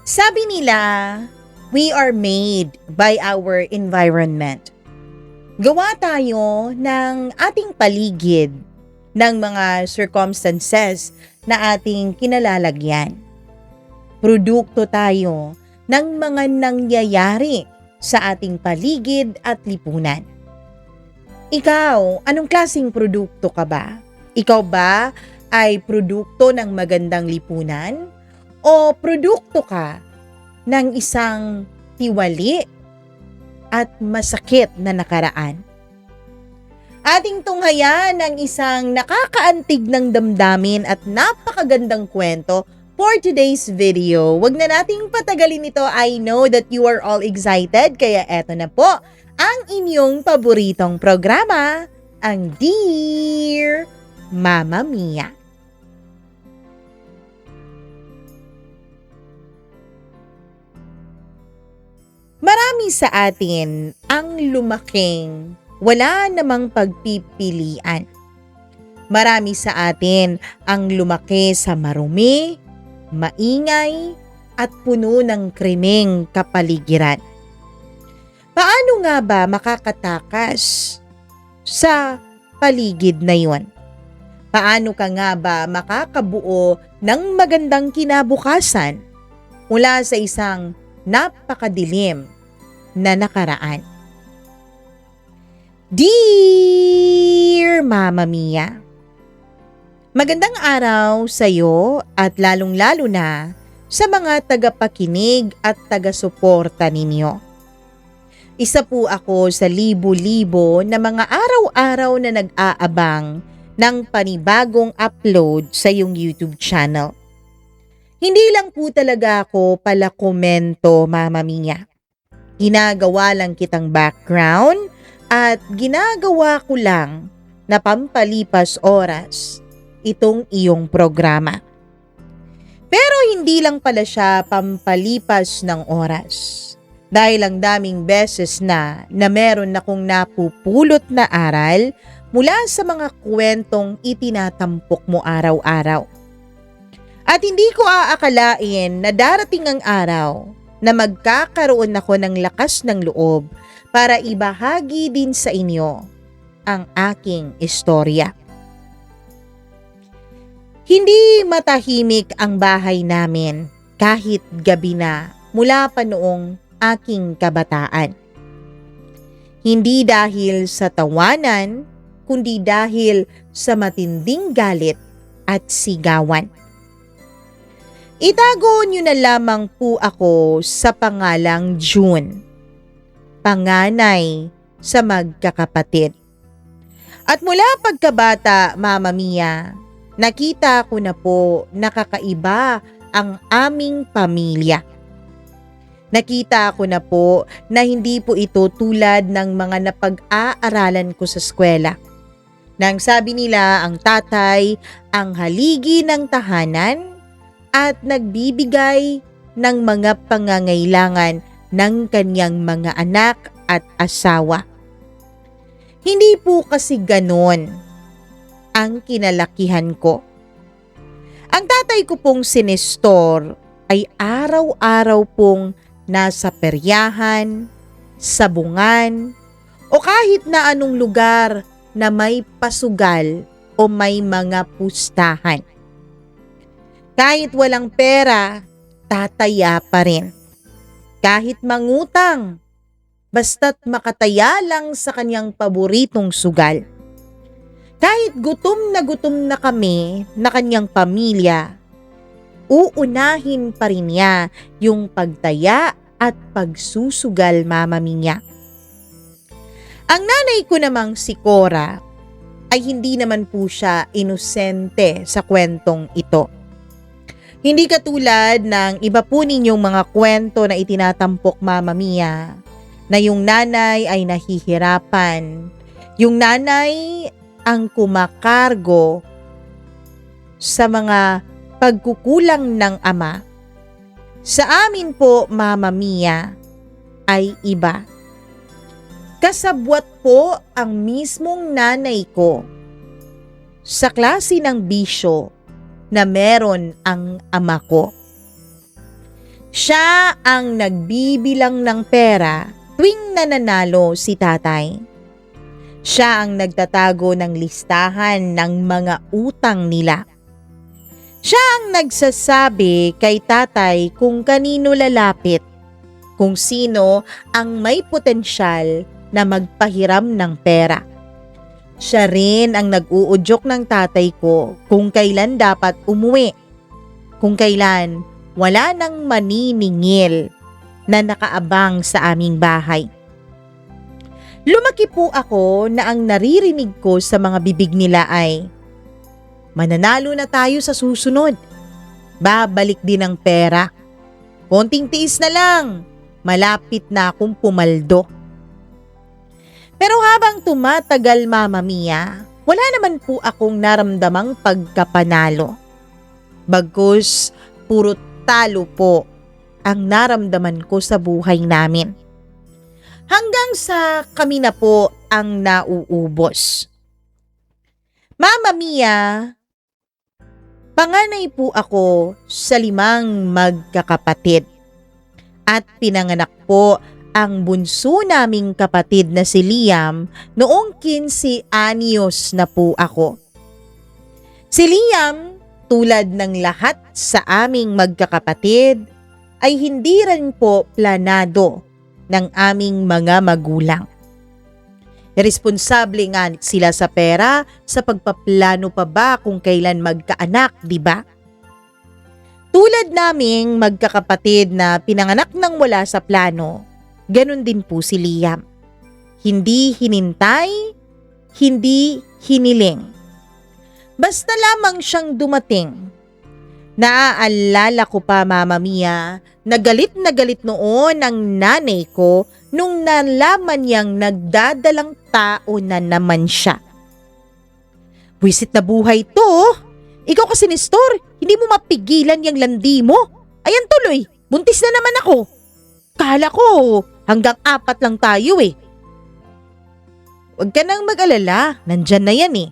Sabi nila, we are made by our environment. Gawa tayo ng ating paligid, ng mga circumstances na ating kinalalagyan. Produkto tayo ng mga nangyayari sa ating paligid at lipunan. Ikaw, anong klaseng produkto ka ba? Ikaw ba ay produkto ng magandang lipunan? O produkto ka ng isang tiwali at masakit na nakaraan? Ating tunghayan ang isang nakakaantig ng damdamin at napakagandang kwento for today's video. Wag na nating patagalin ito. I know that you are all excited, kaya eto na po ang inyong paboritong programa, ang Dear Mama Mia. Marami sa atin ang lumaking wala namang pagpipilian. Marami sa atin ang lumaki sa marumi, maingay, at puno ng krimeng kapaligiran. Paano nga ba makakatakas sa paligid na yon? Paano ka nga ba makakabuo ng magandang kinabukasan mula sa isang napakadilim na nakaraan? Dear Mama Mia, magandang araw sa iyo at lalong-lalo na sa mga tagapakinig at taga-suporta ninyo. Isa po ako sa libo-libo na mga araw-araw na nag-aabang ng panibagong upload sa iyong YouTube channel. Hindi lang po talaga ako pala komento, Mama Mia. Ginagawa lang kitang background at ginagawa ko lang na pampalipas oras itong iyong programa. Pero hindi lang pala siya pampalipas ng oras. Dahil ang daming beses na meron akong napupulot na aral mula sa mga kwentong itinatampok mo araw-araw. At hindi ko aakalain na darating ang araw na magkakaroon ako ng lakas ng loob para ibahagi din sa inyo ang aking istorya. Hindi matahimik ang bahay namin kahit gabi na mula pa noong aking kabataan. Hindi dahil sa tawanan, kundi dahil sa matinding galit at sigawan. Itago niyo na lamang po ako sa pangalang June, panganay sa magkakapatid. At mula pagkabata, Mama Mia, nakita ko na po nakakaiba ang aming pamilya. Nakita ko na po na hindi po ito tulad ng mga napag-aaralan ko sa eskwela. Nang sabi nila ang tatay ang haligi ng tahanan at nagbibigay ng mga pangangailangan ng kanyang mga anak at asawa. Hindi po kasi ganon ang kinalakihan ko. Ang tatay ko pong si Nestor ay araw-araw pong nasa peryahan, sabungan, o kahit na anong lugar na may pasugal o may mga pustahan. Kahit walang pera, tataya pa rin. Kahit mangutang, basta't makataya lang sa kanyang paboritong sugal. Kahit gutom na kami na kanyang pamilya, uunahin pa rin niya yung pagtaya at pagsusugal, Mama Mia. Ang nanay ko namang si Cora ay hindi naman po siya inosente sa kwentong ito. Hindi katulad ng iba po ninyong mga kwento na itinatampok, Mama Mia, na yung nanay ay nahihirapan. Yung nanay ang kumakargo sa mga pagkukulang ng ama. Sa amin po, Mama Mia, ay iba. Kasabwat po ang mismong nanay ko sa klase ng bisyo na meron ang ama ko. Siya ang nagbibilang ng pera tuwing nananalo si tatay. Siya ang nagtatago ng listahan ng mga utang nila. Siya ang nagsasabi kay tatay kung kanino lalapit, kung sino ang may potensyal na magpahiram ng pera. Siya rin ang nag-uudyok ng tatay ko kung kailan dapat umuwi, kung kailan wala nang maniningil na nakaabang sa aming bahay. Lumaki po ako na ang naririnig ko sa mga bibig nila ay, mananalo na tayo sa susunod. Babalik din ang pera. Konting tiis na lang. Malapit na akong pumaldo. Pero habang tumatagal, Mama Mia, wala naman po akong naramdamang pagkapanalo. Bagkus, puro talo po ang naramdaman ko sa buhay namin. Hanggang sa kami na po ang nauubos. Mama Mia, panganay po ako sa 5 magkakapatid at pinanganak po ang bunso naming kapatid na si Liam noong 15 anyos na po ako. Si Liam, tulad ng lahat sa aming magkakapatid, ay hindi rin po planado ng aming mga magulang. Responsable nga sila sa pera, sa pagpaplano pa ba kung kailan magkaanak, di ba? Tulad naming magkakapatid na pinanganak nang wala sa plano, ganun din po si Liam. Hindi hinintay, hindi hiniling. Basta lamang siyang dumating. Naaalala ko pa, Mama Mia, na galit noon ang nanay ko nung nalaman niyang nagdadalang tao na naman siya. Wisit na buhay to. Ikaw kasi, Nestor, hindi mo mapigilan yung landi mo. Ayan tuloy, buntis na naman ako. Kala ko hanggang 4 lang tayo eh. Huwag ka nang mag-alala, nandyan na yan eh.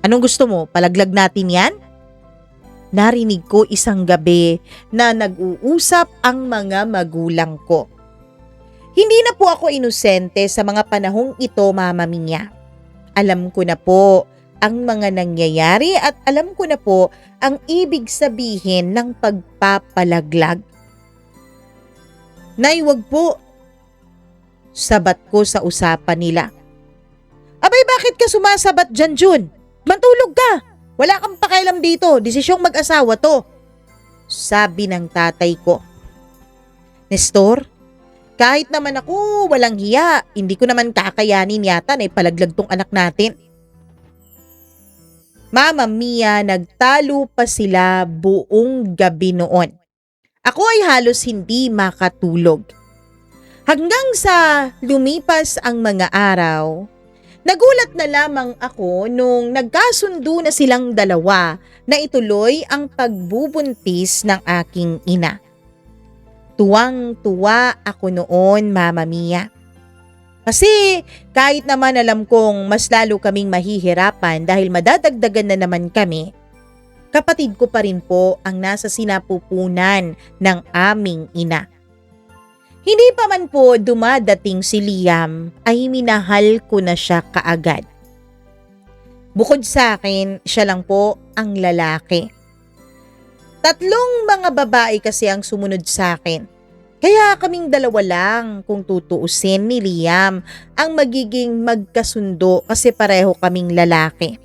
Anong gusto mo, palaglag natin yan? Narinig ko isang gabi na nag-uusap ang mga magulang ko. Hindi na po ako inosente sa mga panahong ito, Mama Mia. Alam ko na po ang mga nangyayari at alam ko na po ang ibig sabihin ng pagpapalaglag. Nay, wag po. Sabat ko sa usapan nila. Abay, bakit ka sumasabat dyan, Jun? Mantulog ka. Wala kang pakialam dito, desisyong mag-asawa to. Sabi ng tatay ko. Nestor, kahit naman ako walang hiya, hindi ko naman kakayanin yata na ipalaglag tong anak natin. Mama Mia, nagtalo pa sila buong gabi noon. Ako ay halos hindi makatulog. Hanggang sa lumipas ang mga araw, nagulat na lamang ako nung nagkasundo na silang dalawa na ituloy ang pagbubuntis ng aking ina. Tuwang-tuwa ako noon, Mama Mia. Kasi kahit naman alam kong mas lalo kaming mahihirapan dahil madadagdagan na naman kami, kapatid ko pa rin po ang nasa sinapupunan ng aming ina. Hindi pa man po dumadating si Liam ay minahal ko na siya kaagad. Bukod sa akin, siya lang po ang lalaki. 3 mga babae kasi ang sumunod sa akin. Kaya kaming 2 lang kung tutuusin ni Liam ang magiging magkasundo kasi pareho kaming lalaki.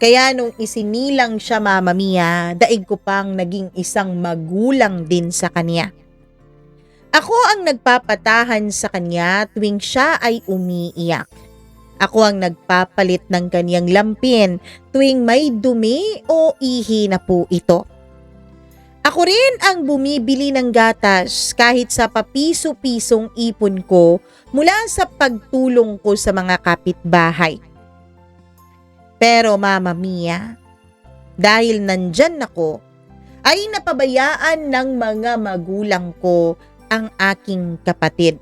Kaya nung isinilang siya, Mama Mia, daig ko pang naging isang magulang din sa kanya. Ako ang nagpapatahan sa kanya tuwing siya ay umiiyak. Ako ang nagpapalit ng kanyang lampin tuwing may dumi o ihi na po ito. Ako rin ang bumibili ng gatas kahit sa papiso-pisong ipon ko mula sa pagtulong ko sa mga kapitbahay. Pero Mama Mia, dahil nandyan ako, ay napabayaan ng mga magulang ko ang aking kapatid.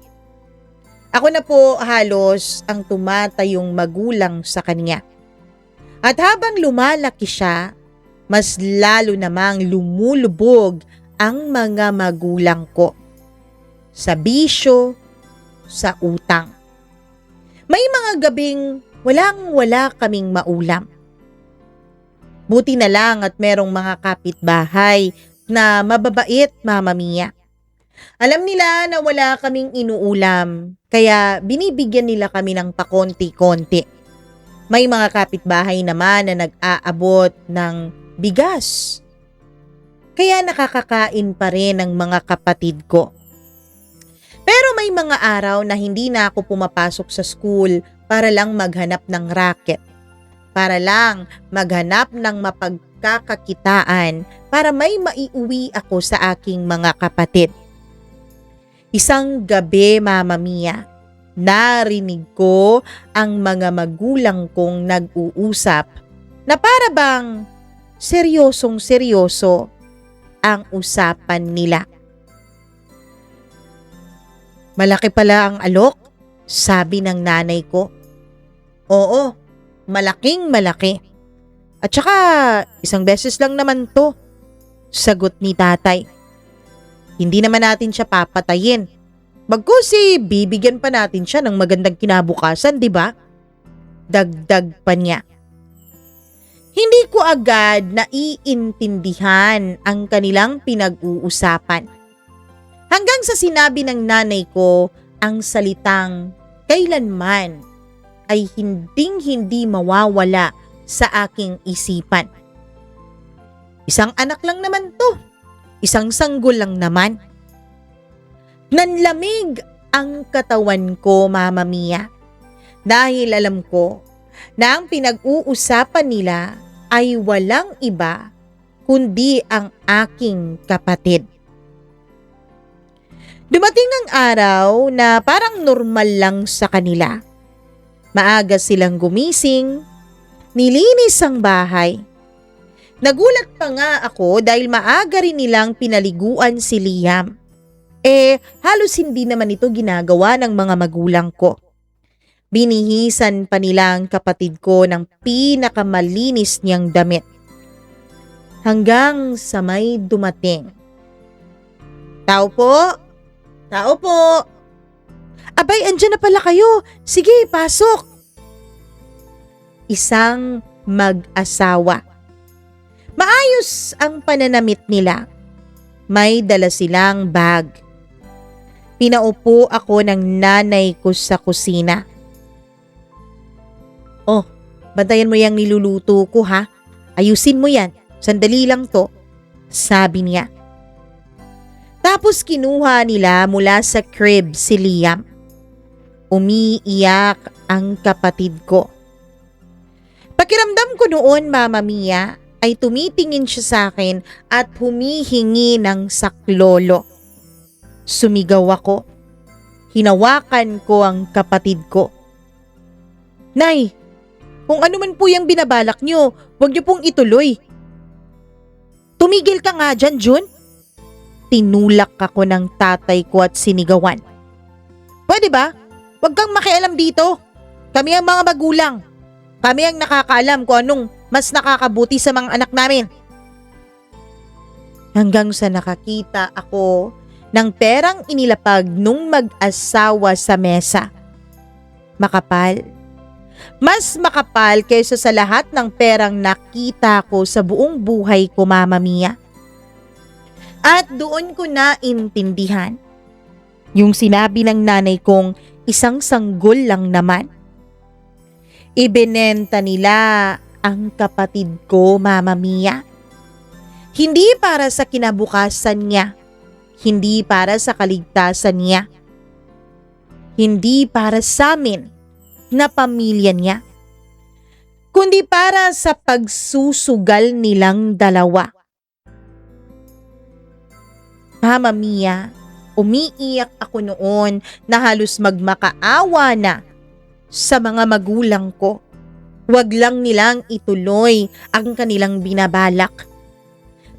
Ako na po halos ang tumatayong magulang sa kanya. At habang lumalaki siya, mas lalo namang lumulubog ang mga magulang ko sa bisyo, sa utang. May mga gabing walang-wala kaming maulam. Buti na lang at merong mga kapitbahay na mababait, Mama Mia. Alam nila na wala kaming inuulam, kaya binibigyan nila kami ng pakonti-konti. May mga kapitbahay naman na nag-aabot ng bigas. Kaya nakakakain pa rin ang mga kapatid ko. Pero may mga araw na hindi na ako pumapasok sa school para lang maghanap ng racket. Para lang maghanap ng mapagkakakitaan para may maiuwi ako sa aking mga kapatid. Isang gabi, Mama Mia, narinig ko ang mga magulang kong nag-uusap na para bang seryosong-seryoso ang usapan nila. Malaki pala ang alok, sabi ng nanay ko. Oo, malaking malaki. At saka isang beses lang naman to, sagot ni tatay. Hindi naman natin siya papatayin. Bagkus bibigyan pa natin siya ng magandang kinabukasan, di ba? Dagdag pa niya. Hindi ko agad naiintindihan ang kanilang pinag-uusapan. Hanggang sa sinabi ng nanay ko ang salitang kailanman ay hinding-hindi mawawala sa aking isipan. Isang anak lang naman to. Isang sanggol lang naman. Nanlamig ang katawan ko, Mama Mia. Dahil alam ko na ang pinag-uusapan nila ay walang iba kundi ang aking kapatid. Dumating ng araw na parang normal lang sa kanila. Maaga silang gumising, nilinis ang bahay. Nagulat pa nga ako dahil maaga rin nilang pinaliguan si Liam. Halos hindi naman ito ginagawa ng mga magulang ko. Binihisan pa nila ang kapatid ko ng pinakamalinis niyang damit. Hanggang sa may dumating. Tao po! Tao po! Abay, andyan na pala kayo. Sige, pasok. Isang mag-asawa. Maayos ang pananamit nila. May dala silang bag. Pinaupo ako ng nanay ko sa kusina. Oh, bantayan mo yung niluluto ko ha. Ayusin mo yan. Sandali lang to. Sabi niya. Tapos kinuha nila mula sa crib si Liam. Umiiyak ang kapatid ko. Pakiramdam ko noon, Mama Mia, ay tumitingin siya sa akin at humihingi ng saklolo. Sumigaw ako. Hinawakan ko ang kapatid ko. Nay, kung ano man po yung binabalak nyo, huwag nyo pong ituloy. Tumigil ka nga dyan, Jun. Tinulak ako ng tatay ko at sinigawan. Pwede ba? Huwag kang makialam dito. Kami ang mga magulang. Kami ang nakakaalam kung anong mas nakakabuti sa mga anak namin. Hanggang sa nakakita ako ng perang inilapag nung mag-asawa sa mesa. Makapal. Mas makapal kaysa sa lahat ng perang nakita ko sa buong buhay ko, Mama Mia. At doon ko naintindihan. Yung sinabi ng nanay kong isang sanggol lang naman. Ibinenta nila ang kapatid ko, Mama Mia. Hindi para sa kinabukasan niya. Hindi para sa kaligtasan niya. Hindi para sa amin na pamilya niya. Kundi para sa pagsusugal nilang dalawa. Mama Mia, umiiyak ako noon na halos magmakaawa na sa mga magulang ko. Huwag lang nilang ituloy ang kanilang binabalak.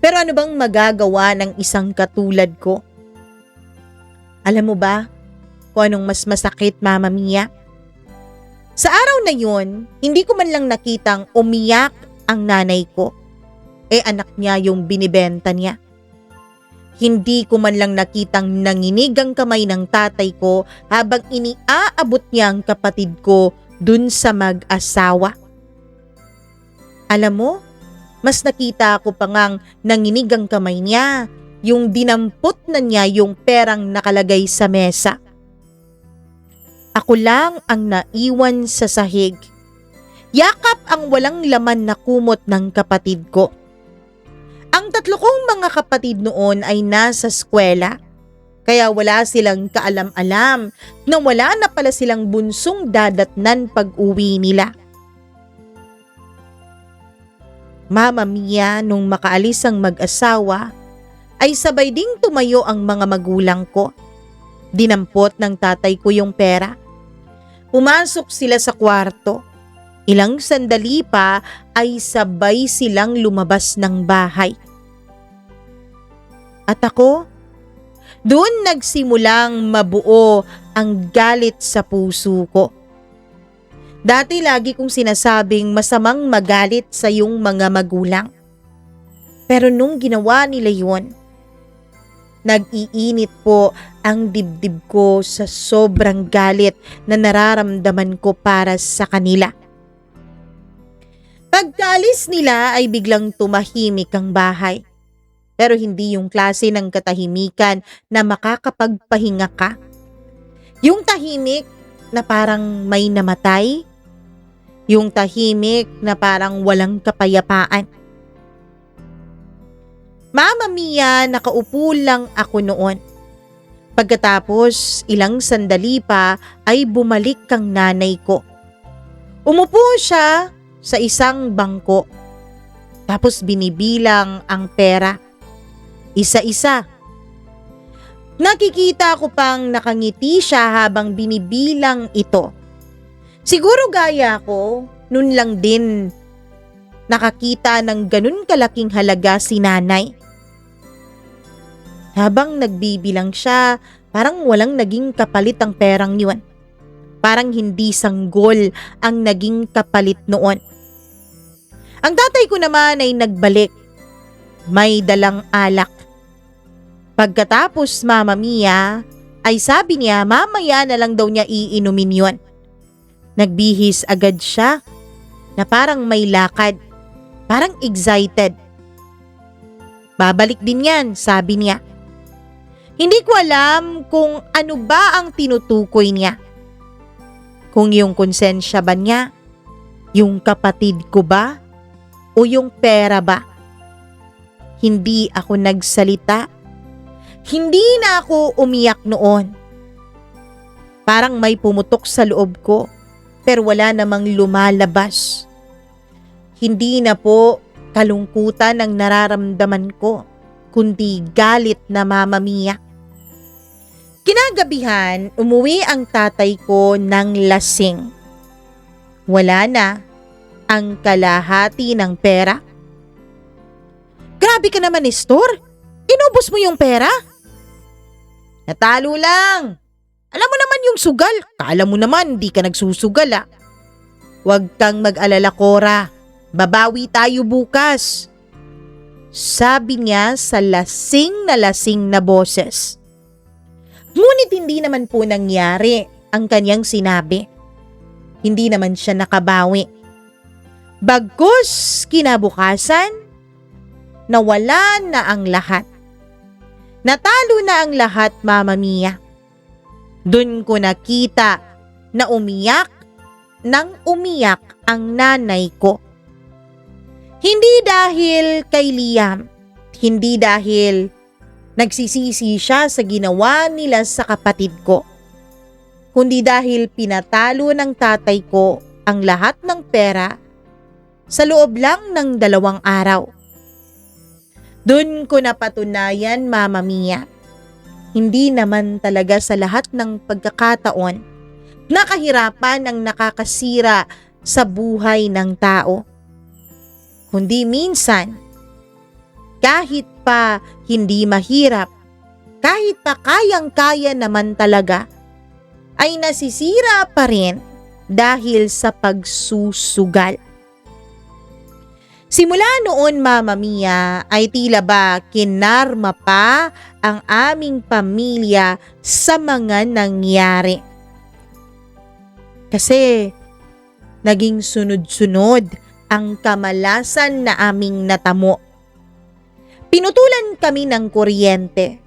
Pero ano bang magagawa ng isang katulad ko? Alam mo ba kung anong mas masakit, Mama Mia? Sa araw na yun, hindi ko man lang nakitang umiyak ang nanay ko. Anak niya yung binibenta niya. Hindi ko man lang nakitang nanginig ang kamay ng tatay ko habang iniaabot niya ang kapatid ko dun sa mag-asawa. Alam mo, mas nakita ko pa ngang nanginig ang kamay niya, yung dinampot na niya yung perang nakalagay sa mesa. Ako lang ang naiwan sa sahig. Yakap ang walang laman na kumot ng kapatid ko. Ang tatlo kong mga kapatid noon ay nasa eskwela, kaya wala silang kaalam-alam na wala na pala silang bunsong dadatnan pag-uwi nila. Mama Mia, nung makaalis ang mag-asawa, ay sabay ding tumayo ang mga magulang ko. Dinampot ng tatay ko yung pera. Pumasok sila sa kwarto. Ilang sandali pa ay sabay silang lumabas ng bahay. At ako, doon nagsimulang mabuo ang galit sa puso ko. Dati lagi kong sinasabing masamang magalit sa iyong mga magulang. Pero nung ginawa nila yun, nag-iinit po ang dibdib ko sa sobrang galit na nararamdaman ko para sa kanila. Pagkaalis nila ay biglang tumahimik ang bahay. Pero hindi yung klase ng katahimikan na makakapagpahinga ka. Yung tahimik na parang may namatay. Yung tahimik na parang walang kapayapaan. Mama Mia, nakaupo lang ako noon. Pagkatapos ilang sandali pa ay bumalik kang nanay ko. Umupo siya sa isang bangko. Tapos binibilang ang pera. Isa-isa. Nakikita ko pang nakangiti siya habang binibilang ito. Siguro gaya ko, nun lang din nakakita ng ganun kalaking halaga si nanay. Habang nagbibilang siya, parang walang naging kapalit ang perang yun. Parang hindi sanggol ang naging kapalit noon. Ang tatay ko naman ay nagbalik. May dalang alak. Pagkatapos Mama Mia, ay sabi niya mamaya na lang daw niya iinumin yun. Nagbihis agad siya na parang may lakad. Parang excited. Babalik din yan, sabi niya. Hindi ko alam kung ano ba ang tinutukoy niya. Kung yung konsensya ba niya, yung kapatid ko ba, o yung pera ba. Hindi ako nagsalita. Hindi na ako umiyak noon. Parang may pumutok sa loob ko, pero wala namang lumalabas. Hindi na po kalungkutan ang nararamdaman ko, kundi galit na Mama Mia. Kinagabihan, umuwi ang tatay ko ng lasing. Wala na ang kalahati ng pera. Grabe ka naman, Nestor. Inubos mo yung pera? Natalo lang. Alam mo naman yung sugal. Kala mo naman di ka nagsusugal ah. Huwag kang mag-alala, Cora. Babawi tayo bukas. Sabi niya sa lasing na boses. Ngunit hindi naman po nangyari ang kanyang sinabi. Hindi naman siya nakabawi. Bagkus kinabukasan, nawala na ang lahat. Natalo na ang lahat, Mama Mia. Doon ko nakita na umiyak nang umiyak ang nanay ko. Hindi dahil kay Liam, hindi dahil nagsisisi siya sa ginawa nila sa kapatid ko, kundi dahil pinatalo ng tatay ko ang lahat ng pera sa loob lang ng 2 araw. Doon ko napatunayan, Mama Mia, hindi naman talaga sa lahat ng pagkakataon na kahirapan ang nakakasira sa buhay ng tao. Kundi minsan, kahit pa hindi mahirap, kahit pa kayang-kaya naman talaga, ay nasisira pa rin dahil sa pagsusugal. Simula noon, Mama Mia, ay tila ba kinarma pa ang aming pamilya sa mga nangyari. Kasi naging sunod-sunod ang kamalasan na aming natamo. Pinutulan kami ng kuryente.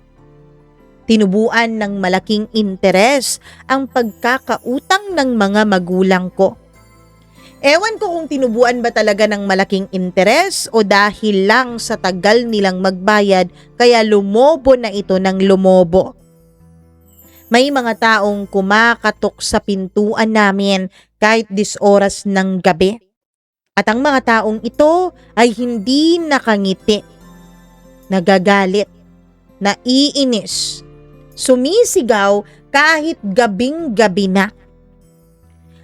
Tinubuan ng malaking interes ang pagkakautang ng mga magulang ko. Ewan ko kung tinubuan ba talaga ng malaking interes o dahil lang sa tagal nilang magbayad kaya lumobo na ito ng lumobo. May mga taong kumakatok sa pintuan namin kahit 10 oras ng gabi. At ang mga taong ito ay hindi nakangiti, nagagalit, naiinis, sumisigaw kahit gabing-gabi na.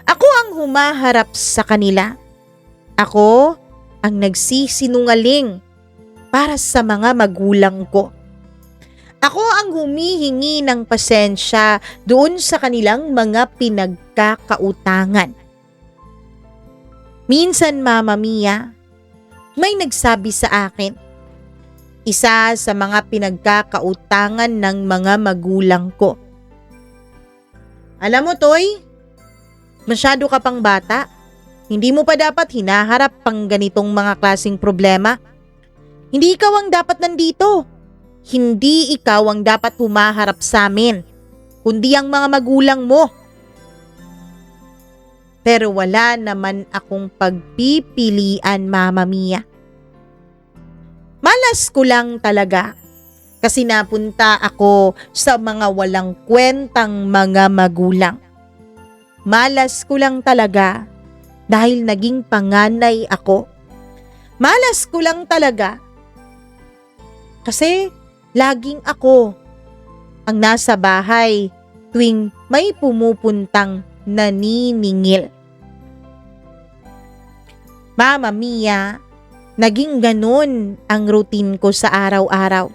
Ako ang humaharap sa kanila. Ako ang nagsisinungaling para sa mga magulang ko. Ako ang humihingi ng pasensya doon sa kanilang mga pinagkakautangan. Minsan, Mama Mia, may nagsabi sa akin, isa sa mga pinagkakautangan ng mga magulang ko. Alam mo, Toy, masyado ka pang bata. Hindi mo pa dapat hinaharap pang ganitong mga klaseng problema. Hindi ikaw ang dapat nandito. Hindi ikaw ang dapat humaharap sa amin, kundi ang mga magulang mo. Pero wala naman akong pagpipilian, Mama Mia. Malas ko lang talaga kasi napunta ako sa mga walang kwentang mga magulang. Malas ko lang talaga dahil naging panganay ako. Malas ko lang talaga kasi laging ako ang nasa bahay tuwing may pumupuntang naniningil. Mama Mia, naging ganun ang routine ko sa araw-araw.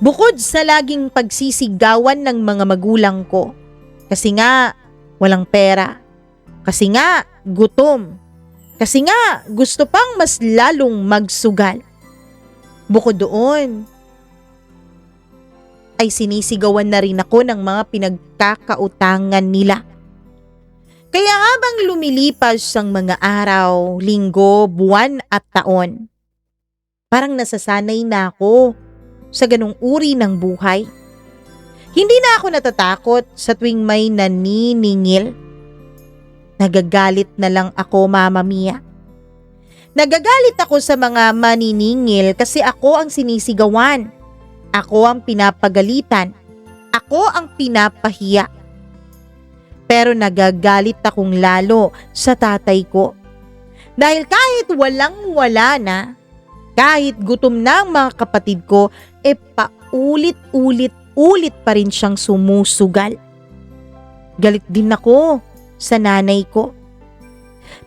Bukod sa laging pagsisigawan ng mga magulang ko, kasi nga walang pera, kasi nga gutom, kasi nga gusto pang mas lalong magsugal. Bukod doon, ay sinisigawan na rin ako ng mga pinagkakautangan nila. Kaya habang lumilipas ang mga araw, linggo, buwan at taon, parang nasasanay na ako sa ganung uri ng buhay. Hindi na ako natatakot sa tuwing may naniningil. Nagagalit na lang ako, Mama Mia. Nagagalit ako sa mga maniningil kasi ako ang sinisigawan. Ako ang pinapagalitan. Ako ang pinapahiya. Pero nagagalit akong lalo sa tatay ko. Dahil kahit walang-wala na, kahit gutom na ang mga kapatid ko, paulit-ulit pa rin siyang sumusugal. Galit din ako sa nanay ko,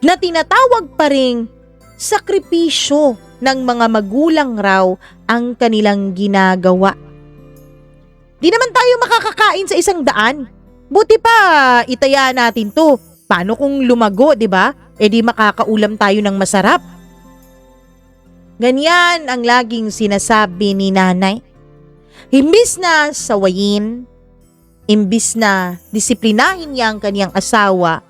na tinatawag pa rin sakripisyo ng mga magulang raw ang kanilang ginagawa. Di naman tayo makakakain sa 100. Buti pa itaya natin to. Paano kung lumago, di ba? E di makakaulam tayo ng masarap. Ganyan ang laging sinasabi ni nanay. Imbis na sawayin, imbis na disiplinahin niya ang kaniyang asawa,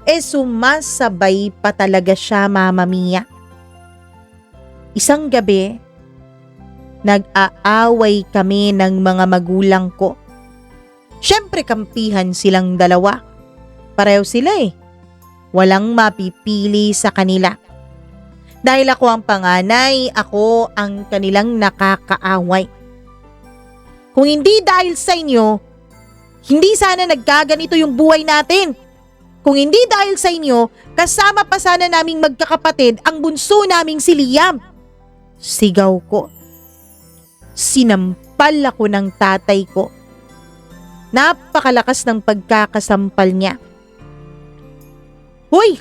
sumasabay pa talaga siya, Mama Mia. Isang gabi, nag-aaway kami ng mga magulang ko. Siyempre kampihan silang dalawa. Pareho sila Walang mapipili sa kanila. Dahil ako ang panganay, ako ang kanilang nakakaaway. Kung hindi dahil sa inyo, hindi sana nagkaganito yung buhay natin. Kung hindi dahil sa inyo, kasama pa sana naming magkakapatid ang bunso naming si Liam. Sigaw ko. Sinampal ako ng tatay ko. Napakalakas ng pagkakasampal niya. Hoy!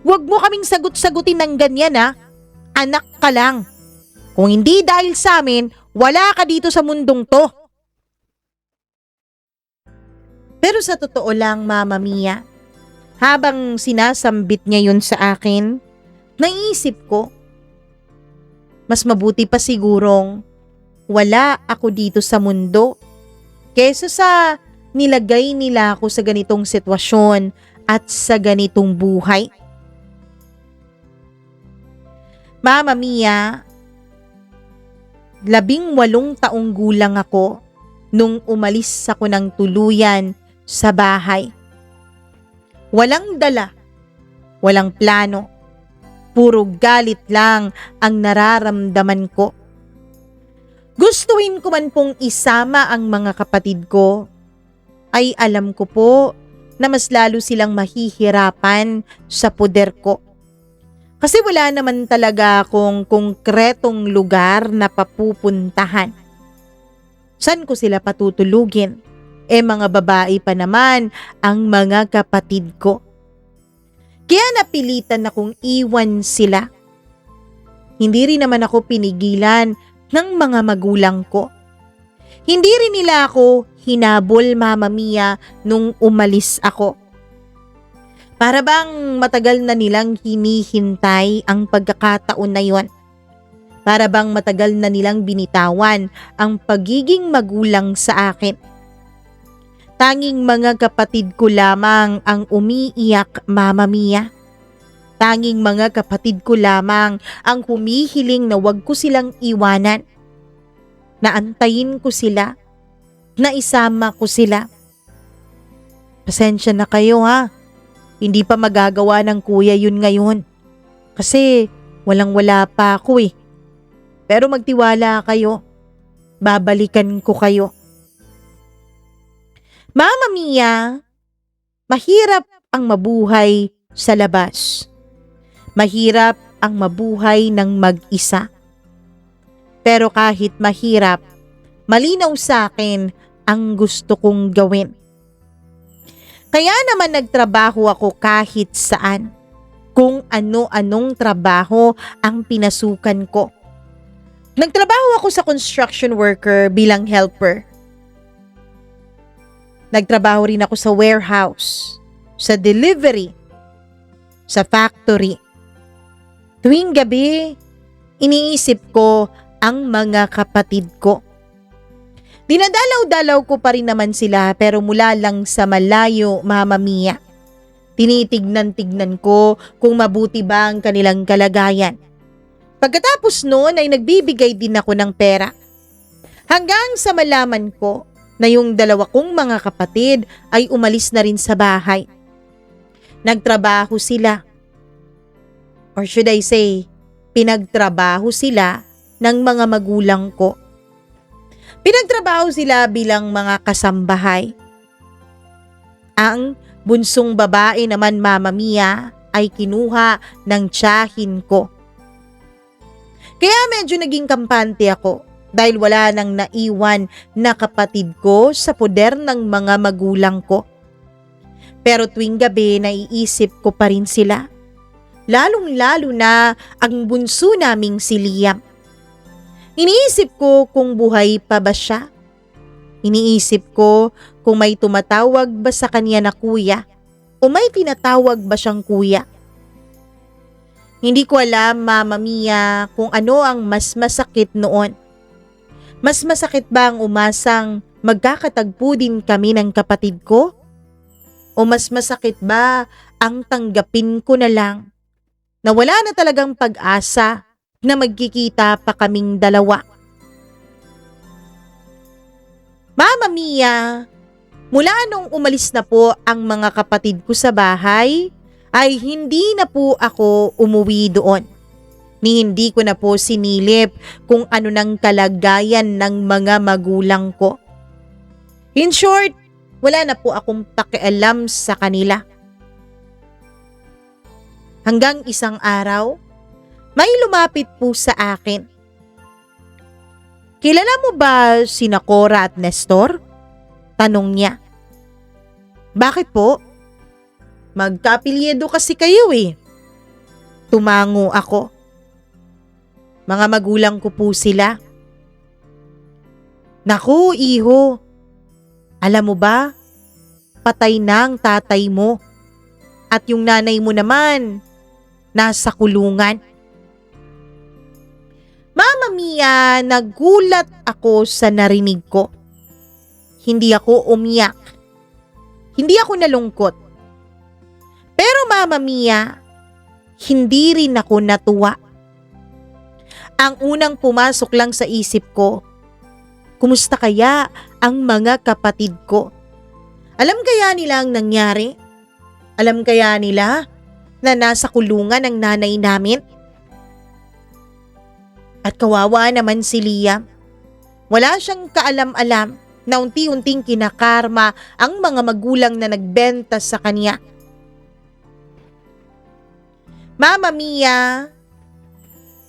Huwag mo kaming sagot-sagutin ng ganyan Anak ka lang. Kung hindi dahil sa amin, wala ka dito sa mundong to. Pero sa totoo lang, Mama Mia, habang sinasambit niya yun sa akin, naisip ko, Mas mabuti pa sigurong wala ako dito sa mundo kaysa sa nilagay nila ako sa ganitong sitwasyon at sa ganitong buhay. Mama Mia, 18 taong gulang ako nung umalis ako ng tuluyan sa bahay. Walang dala, walang plano, puro galit lang ang nararamdaman ko. Gustuhin ko man pong isama ang mga kapatid ko, ay alam ko po na mas lalo silang mahihirapan sa poder ko. Kasi wala naman talaga akong konkretong lugar na papupuntahan. Saan ko sila patutulugin? Mga babae pa naman ang mga kapatid ko. Kaya napilitan akong iwan sila. Hindi rin naman ako pinigilan ng mga magulang ko. Hindi rin nila ako hinabol, Mama Mia, nung umalis ako. Para bang matagal na nilang hinihintay ang pagkakataon na yon. Para bang matagal na nilang binitawan ang pagiging magulang sa akin. Tanging mga kapatid ko lamang ang umiiyak, Mama Mia. Tanging mga kapatid ko lamang ang humihiling na wag ko silang iwanan. Na antayin ko sila, na isama ko sila. Pasensya na kayo ha. Hindi pa magagawa ng kuya yun ngayon. Kasi walang-wala pa ako eh. Pero magtiwala kayo. Babalikan ko kayo. Mama Mia, mahirap ang mabuhay sa labas. Mahirap ang mabuhay ng mag-isa. Pero kahit mahirap, malinaw sa akin ang gusto kong gawin. Kaya naman nagtrabaho ako kahit saan. Kung ano-anong trabaho ang pinasukan ko. Nagtrabaho ako sa construction worker bilang helper. Nagtrabaho rin ako sa warehouse, sa delivery, sa factory. Tuwing gabi, iniisip ko ang mga kapatid ko. Dinadalaw-dalaw ko pa rin naman sila pero mula lang sa malayo, Mama Mia. Tinitignan-tignan ko kung mabuti ba ang kanilang kalagayan. Pagkatapos noon ay nagbibigay din ako ng pera. Hanggang sa malaman ko na yung 2 kong mga kapatid ay umalis na rin sa bahay. Nagtrabaho sila. Or should I say, pinagtrabaho sila ng mga magulang ko. Pinagtrabaho sila bilang mga kasambahay. Ang bunsong babae naman, Mama Mia, ay kinuha ng tiyahin ko. Kaya medyo naging kampante ako dahil wala nang naiwan na kapatid ko sa poder ng mga magulang ko. Pero tuwing gabi naiisip ko pa rin sila. Lalong-lalo na ang bunso naming si Liam. Iniisip ko kung buhay pa ba siya. Iniisip ko kung may tumatawag ba sa kanya na kuya o may tinatawag ba siyang kuya. Hindi ko alam, Mama Mia, kung ano ang mas masakit noon. Mas masakit ba ang umasang magkakatagpo din kami ng kapatid ko? O mas masakit ba ang tanggapin ko na lang na wala na talagang pag-asa na magkikita pa kaming 2? Mama Mia, mula nung umalis na po ang mga kapatid ko sa bahay, ay hindi na po ako umuwi doon. Ni hindi ko na po sinilip kung ano ng kalagayan ng mga magulang ko. In short, wala na po akong pakialam sa kanila. Hanggang isang araw, may lumapit po sa akin. Kilala mo ba sina Cora at Nestor? Tanong niya. Bakit po? Magkapilyedo kasi kayo eh. Tumango ako. Mga magulang ko po sila. Naku, iho. Alam mo ba? Patay na ang tatay mo. At yung nanay mo naman, nasa kulungan. Mama Mia, nagulat ako sa narinig ko. Hindi ako umiyak. Hindi ako nalungkot. Pero Mama Mia, hindi rin ako natuwa. Ang unang pumasok lang sa isip ko, kumusta kaya ang mga kapatid ko? Alam kaya nila ang nangyari? Alam kaya nila na nasa kulungan ang nanay namin? At kawawa naman si Liam. Wala siyang kaalam-alam na unti-unting kinakarma ang mga magulang na nagbenta sa kanya. Mama Mia,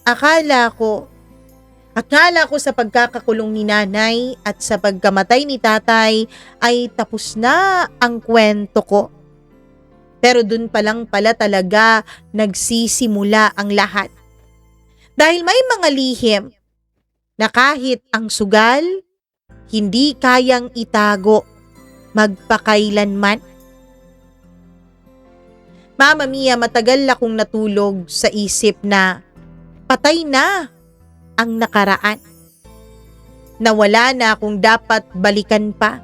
akala ko sa pagkakakulong ni nanay at sa pagkamatay ni tatay ay tapos na ang kwento ko. Pero dun pa lang pala talaga nagsisimula ang lahat. Dahil may mga lihim na kahit ang sugal, hindi kayang itago magpakailanman. Mama Mia, matagal akong natulog sa isip na patay na ang nakaraan. Nawala na akong dapat balikan pa.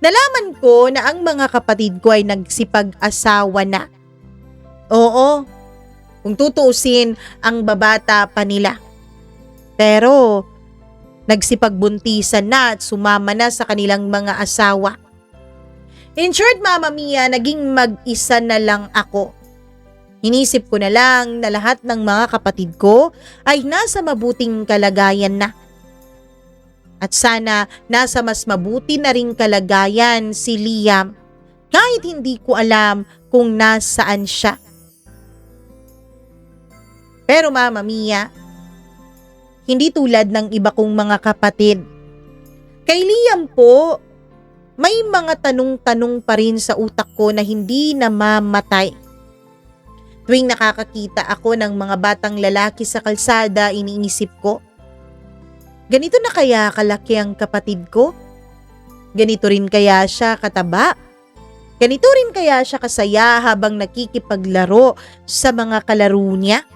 Nalaman ko na ang mga kapatid ko ay nagsipag-asawa na. Oo, kung tutuusin ang babata pa nila. Pero nagsipagbuntisan na at sumama na sa kanilang mga asawa. In short, Mama Mia, naging mag-isa na lang ako. Inisip ko na lang na lahat ng mga kapatid ko ay nasa mabuting kalagayan na. At sana nasa mas mabuti na ring kalagayan si Liam kahit hindi ko alam kung nasaan siya. Pero Mama Mia, hindi tulad ng iba kong mga kapatid. Kay Liam po, may mga tanong-tanong pa rin sa utak ko na hindi namamatay. Tuwing nakakakita ako ng mga batang lalaki sa kalsada, iniisip ko, ganito na kaya kalaki ang kapatid ko? Ganito rin kaya siya kataba? Ganito rin kaya siya kasaya habang nakikipaglaro sa mga kalaro niya?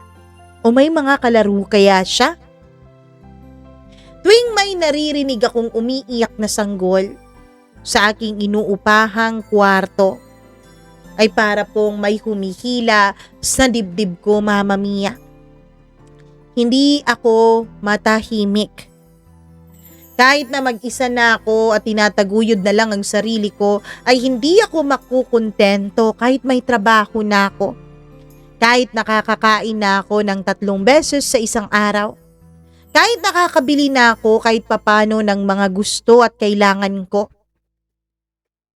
O may mga kalaro kaya siya? Tuwing may naririnig akong umiiyak na sanggol sa aking inuupahang kwarto, ay para pong may humihila sa dibdib ko, Mama Mia. Hindi ako matahimik. Kahit na mag-isa na ako at tinataguyod na lang ang sarili ko, ay hindi ako makukontento kahit may trabaho na ako. Kahit nakakakain na ako ng 3 beses sa isang araw. Kahit nakakabili na ako kahit papano ng mga gusto at kailangan ko.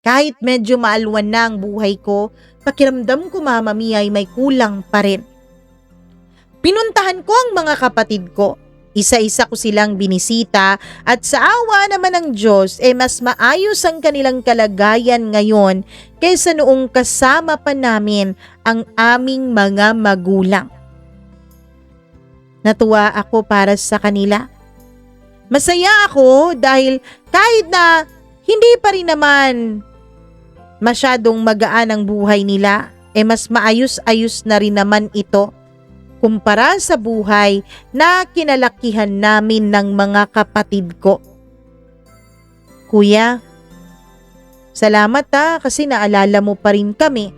Kahit medyo maalwan na ang buhay ko, pakiramdam ko, Mama Mia, ay may kulang pa rin. Pinuntahan ko ang mga kapatid ko. Isa-isa ko silang binisita at sa awa naman ng Diyos, mas maayos ang kanilang kalagayan ngayon kaysa noong kasama pa namin ang aming mga magulang. Natuwa ako para sa kanila. Masaya ako dahil kahit na hindi pa rin naman masyadong magaan ang buhay nila, mas maayos-ayos na rin naman ito kumpara sa buhay na kinalakihan namin ng mga kapatid ko. Kuya, salamat kasi naalala mo pa rin kami.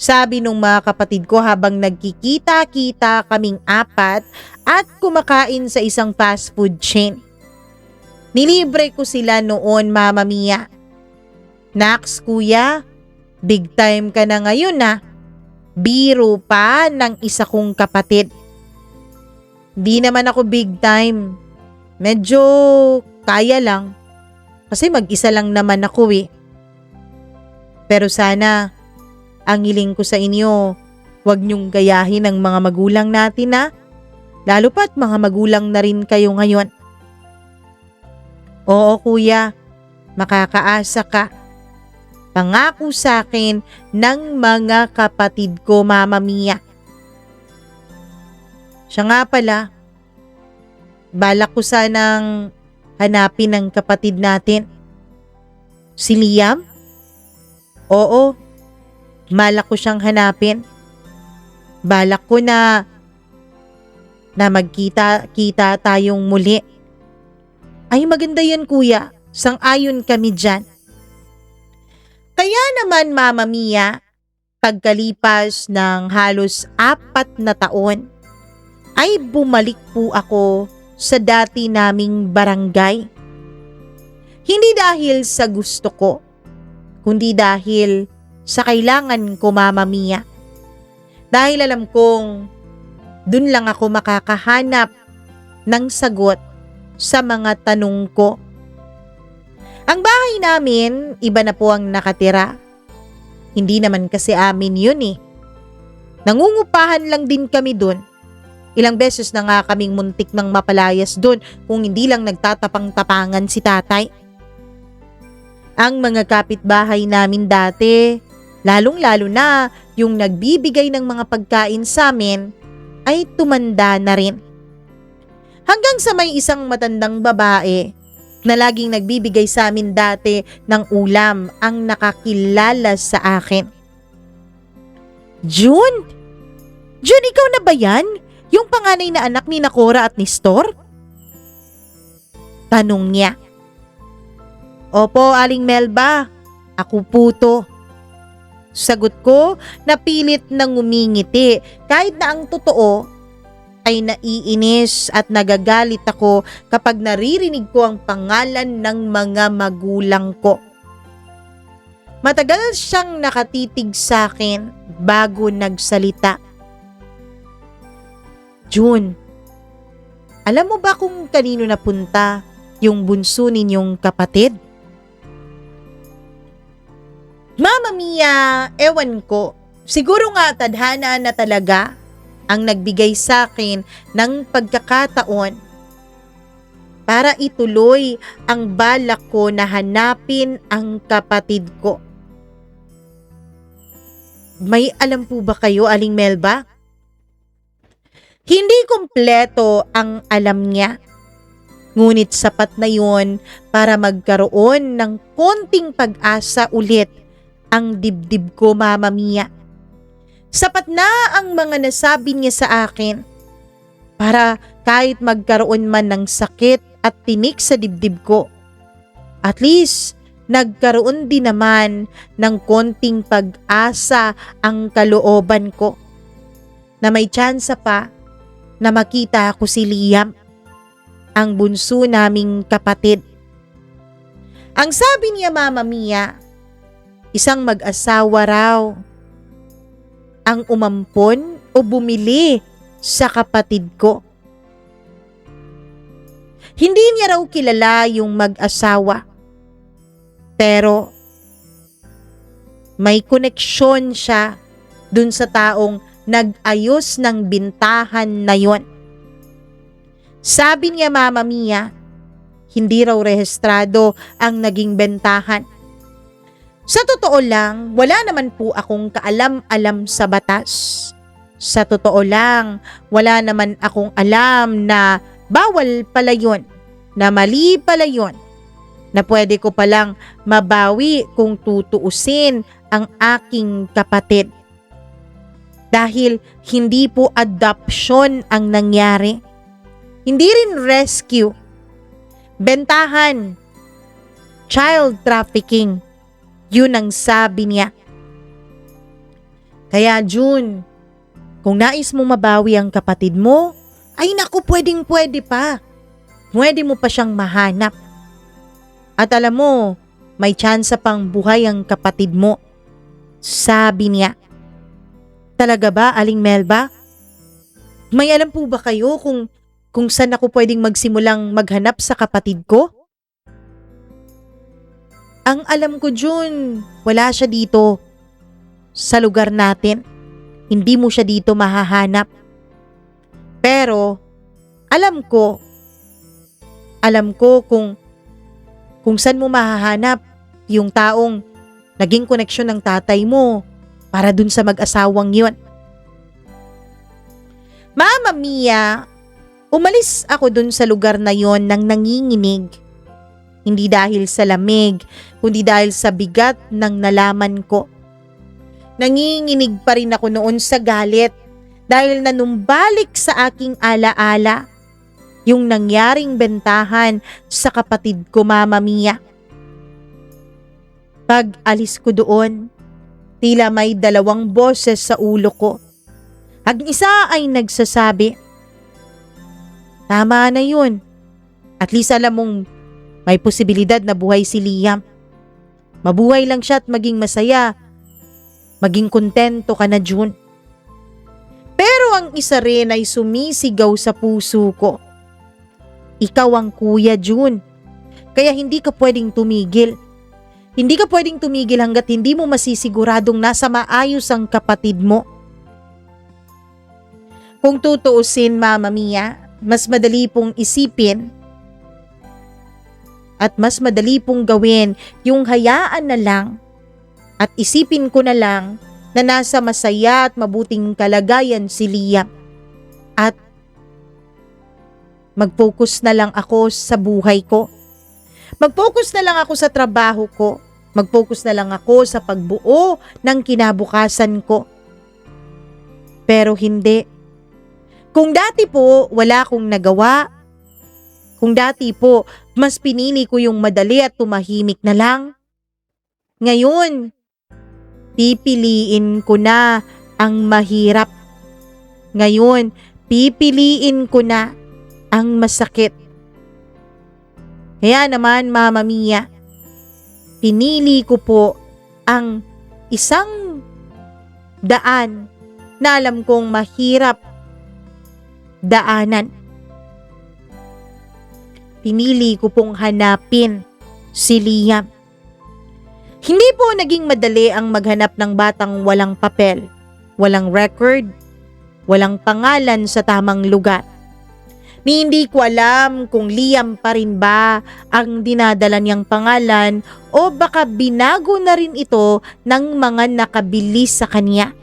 Sabi nung mga kapatid ko habang nagkikita-kita kaming 4 at kumakain sa isang fast food chain. Nilibre ko sila noon, Mama Mia. Naks, kuya, big time ka na ngayon Biro pa ng isa kong kapatid. Di naman ako big time. Medyo kaya lang. Kasi mag-isa lang naman ako Pero sana, ang hiling ko sa inyo, huwag niyong gayahin ang mga magulang natin Lalo pa't mga magulang na rin kayo ngayon. Oo kuya, makakaasa ka. Pangako sa akin ng mga kapatid ko, Mama Mia. Siya nga pala, balak ko sanang hanapin ang kapatid natin. Si Liam? Oo, balak ko siyang hanapin. Balak ko na na magkita-kita tayong muli. Ay maganda yan kuya, sang-ayon kami dyan. Kaya naman Mama Mia, pagkalipas ng halos 4 na taon, ay bumalik po ako sa dati naming barangay. Hindi dahil sa gusto ko, kundi dahil sa kailangan ko Mama Mia. Dahil alam kong dun lang ako makakahanap ng sagot sa mga tanong ko. Ang bahay namin, iba na po ang nakatira. Hindi naman kasi amin yun eh. Nangungupahan lang din kami dun. Ilang beses na nga kaming muntik ng mapalayas dun kung hindi lang nagtatapang-tapangan si tatay. Ang mga kapitbahay namin dati, lalong-lalo na yung nagbibigay ng mga pagkain sa amin, ay tumanda na rin. Hanggang sa may isang matandang babae na laging nagbibigay sa amin dati ng ulam ang nakakilala sa akin. June? June, ikaw na ba yan? Yung panganay na anak ni Cora at ni Store? Tanong niya. Opo, Aling Melba. Ako po to. Sagot ko na pilit nang ngumingiti kahit na ang totoo ay naiinis at nagagalit ako kapag naririnig ko ang pangalan ng mga magulang ko. Matagal siyang nakatitig sa akin bago nagsalita. June, alam mo ba kung kanino napunta yung bunso ninyong kapatid? Mama Mia, ewan ko. Siguro nga tadhana na talaga ang nagbigay sa akin ng pagkakataon para ituloy ang balak ko na hanapin ang kapatid ko. May alam po ba kayo, Aling Melba? Hindi kumpleto ang alam niya. Ngunit sapat na yon para magkaroon ng konting pag-asa ulit ang dibdib ko, Mama Mia. Sapat na ang mga nasabi niya sa akin para kahit magkaroon man ng sakit at tinik sa dibdib ko, at least nagkaroon din naman ng konting pag-asa ang kalooban ko na may tsansa pa na makita ko si Liam, ang bunso naming kapatid. Ang sabi niya, Mama Mia, isang mag-asawa raw ang umampon o bumili sa kapatid ko. Hindi niya raw kilala yung mag-asawa, pero may koneksyon siya dun sa taong nag-ayos ng bintahan na yon. Sabi niya, Mama Mia, hindi raw rehistrado ang naging bentahan. Sa totoo lang, wala naman po akong kaalam-alam sa batas. Sa totoo lang, wala naman akong alam na bawal pala yun, na mali pala yun, na pwede ko palang mabawi kung tutuusin ang aking kapatid. Dahil hindi po adoption ang nangyari. Hindi rin rescue. Bentahan. Child trafficking. Yun ang sabi niya. Kaya June, kung nais mo mabawi ang kapatid mo, ay naku, pwedeng-pwede pa. Pwede mo pa siyang mahanap. At alam mo, may tsansa pang buhay ang kapatid mo. Sabi niya. Talaga ba, Aling Melba? May alam po ba kayo kung saan ako pwedeng magsimulang maghanap sa kapatid ko? Ang alam ko, June, wala siya dito. Sa lugar natin, hindi mo siya dito mahahanap. Pero, alam ko kung saan mo mahahanap yung taong naging koneksyon ng tatay mo para dun sa mag-asawang yon. Mama Mia, umalis ako dun sa lugar na yon nang nanginginig. Hindi dahil sa lamig, kundi dahil sa bigat ng nalaman ko. Nanginginig pa rin ako noon sa galit dahil nanumbalik sa aking alaala yung nangyaring bentahan sa kapatid ko, Mama Mia. Pag alis ko doon, tila may dalawang boses sa ulo ko. Ang isa ay nagsasabi, tama na yun. At least alam mong may posibilidad na buhay si Liam. Mabuhay lang siya at maging masaya. Maging kontento ka na, June. Pero ang isa rin ay sumisigaw sa puso ko. Ikaw ang kuya, June. Kaya hindi ka pwedeng tumigil. Hindi ka pwedeng tumigil hanggat hindi mo masisiguradong nasa maayos ang kapatid mo. Kung tutuusin, Mama Mia, mas madali pong isipin at mas madali pong gawin yung hayaan na lang at isipin ko na lang na nasa masaya at mabuting kalagayan si Liam at mag-focus na lang ako sa buhay ko. Mag-focus na lang ako sa trabaho ko. Mag-focus na lang ako sa pagbuo ng kinabukasan ko. Pero hindi. Kung dati po wala akong nagawa, kung dati po mas pinili ko yung madali at tumahimik na lang, ngayon pipiliin ko na ang mahirap. Ngayon pipiliin ko na ang masakit. Kaya naman, Mama Mia, pinili ko po ang isang daan na alam kong mahirap daanan. Pinili ko pong hanapin si Liam. Hindi po naging madali ang maghanap ng batang walang papel, walang record, walang pangalan sa tamang lugar. Ni hindi ko alam kung Liam pa rin ba ang dinadala niyang pangalan o baka binago na rin ito ng mga nakabili sa kanya.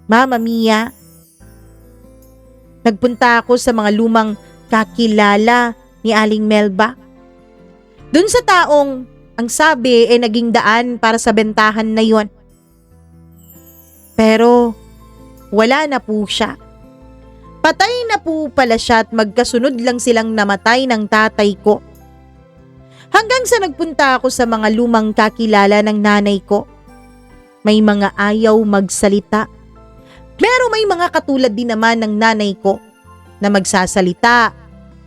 Mama Mia, nagpunta ako sa mga lumang kakilala ni Aling Melba. Dun sa taong ang sabi ay naging daan para sa bentahan na yon. Pero wala na po siya. Patay na po pala siya at magkasunod lang silang namatay ng tatay ko. Hanggang sa nagpunta ako sa mga lumang kakilala ng nanay ko. May mga ayaw magsalita. Pero may mga katulad din naman ng nanay ko na magsasalita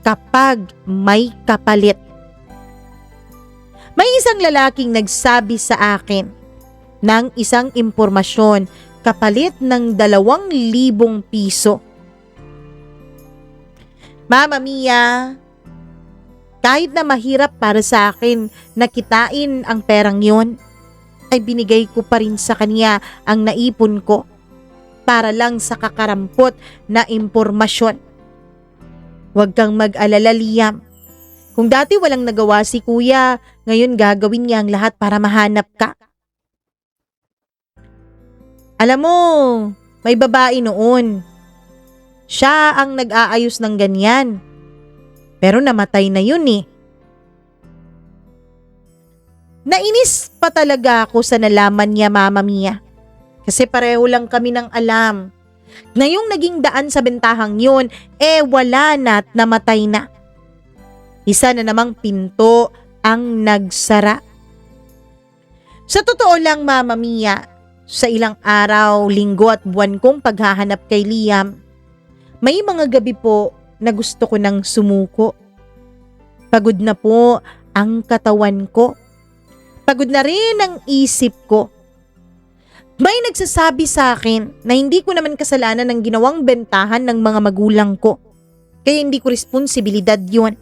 kapag may kapalit. May isang lalaking nagsabi sa akin ng isang impormasyon kapalit ng 2,000 piso. Mama Mia, kahit na mahirap para sa akin na kitain ang perang yon, ay binigay ko pa rin sa kanya ang naipon ko para lang sa kakarampot na impormasyon. Huwag kang mag-alala, Liam. Kung dati walang nagawa si kuya, ngayon gagawin niya ang lahat para mahanap ka. Alam mo, may babae noon. Siya ang nag-aayos ng ganyan. Pero namatay na yun eh. Nainis pa talaga ako sa nalaman niya, Mama Mia. Kasi pareho lang kami ng alam. Ngayong naging daan sa bentahang yun, wala na at namatay na. Isa na namang pinto ang nagsara. Sa totoo lang, Mama Mia, sa ilang araw, linggo at buwan kong paghahanap kay Liam, may mga gabi po na gusto ko nang sumuko. Pagod na po ang katawan ko. Pagod na rin ang isip ko. May nagsasabi sa akin na hindi ko naman kasalanan ng ginawang bentahan ng mga magulang ko. Kaya hindi ko responsibilidad yun.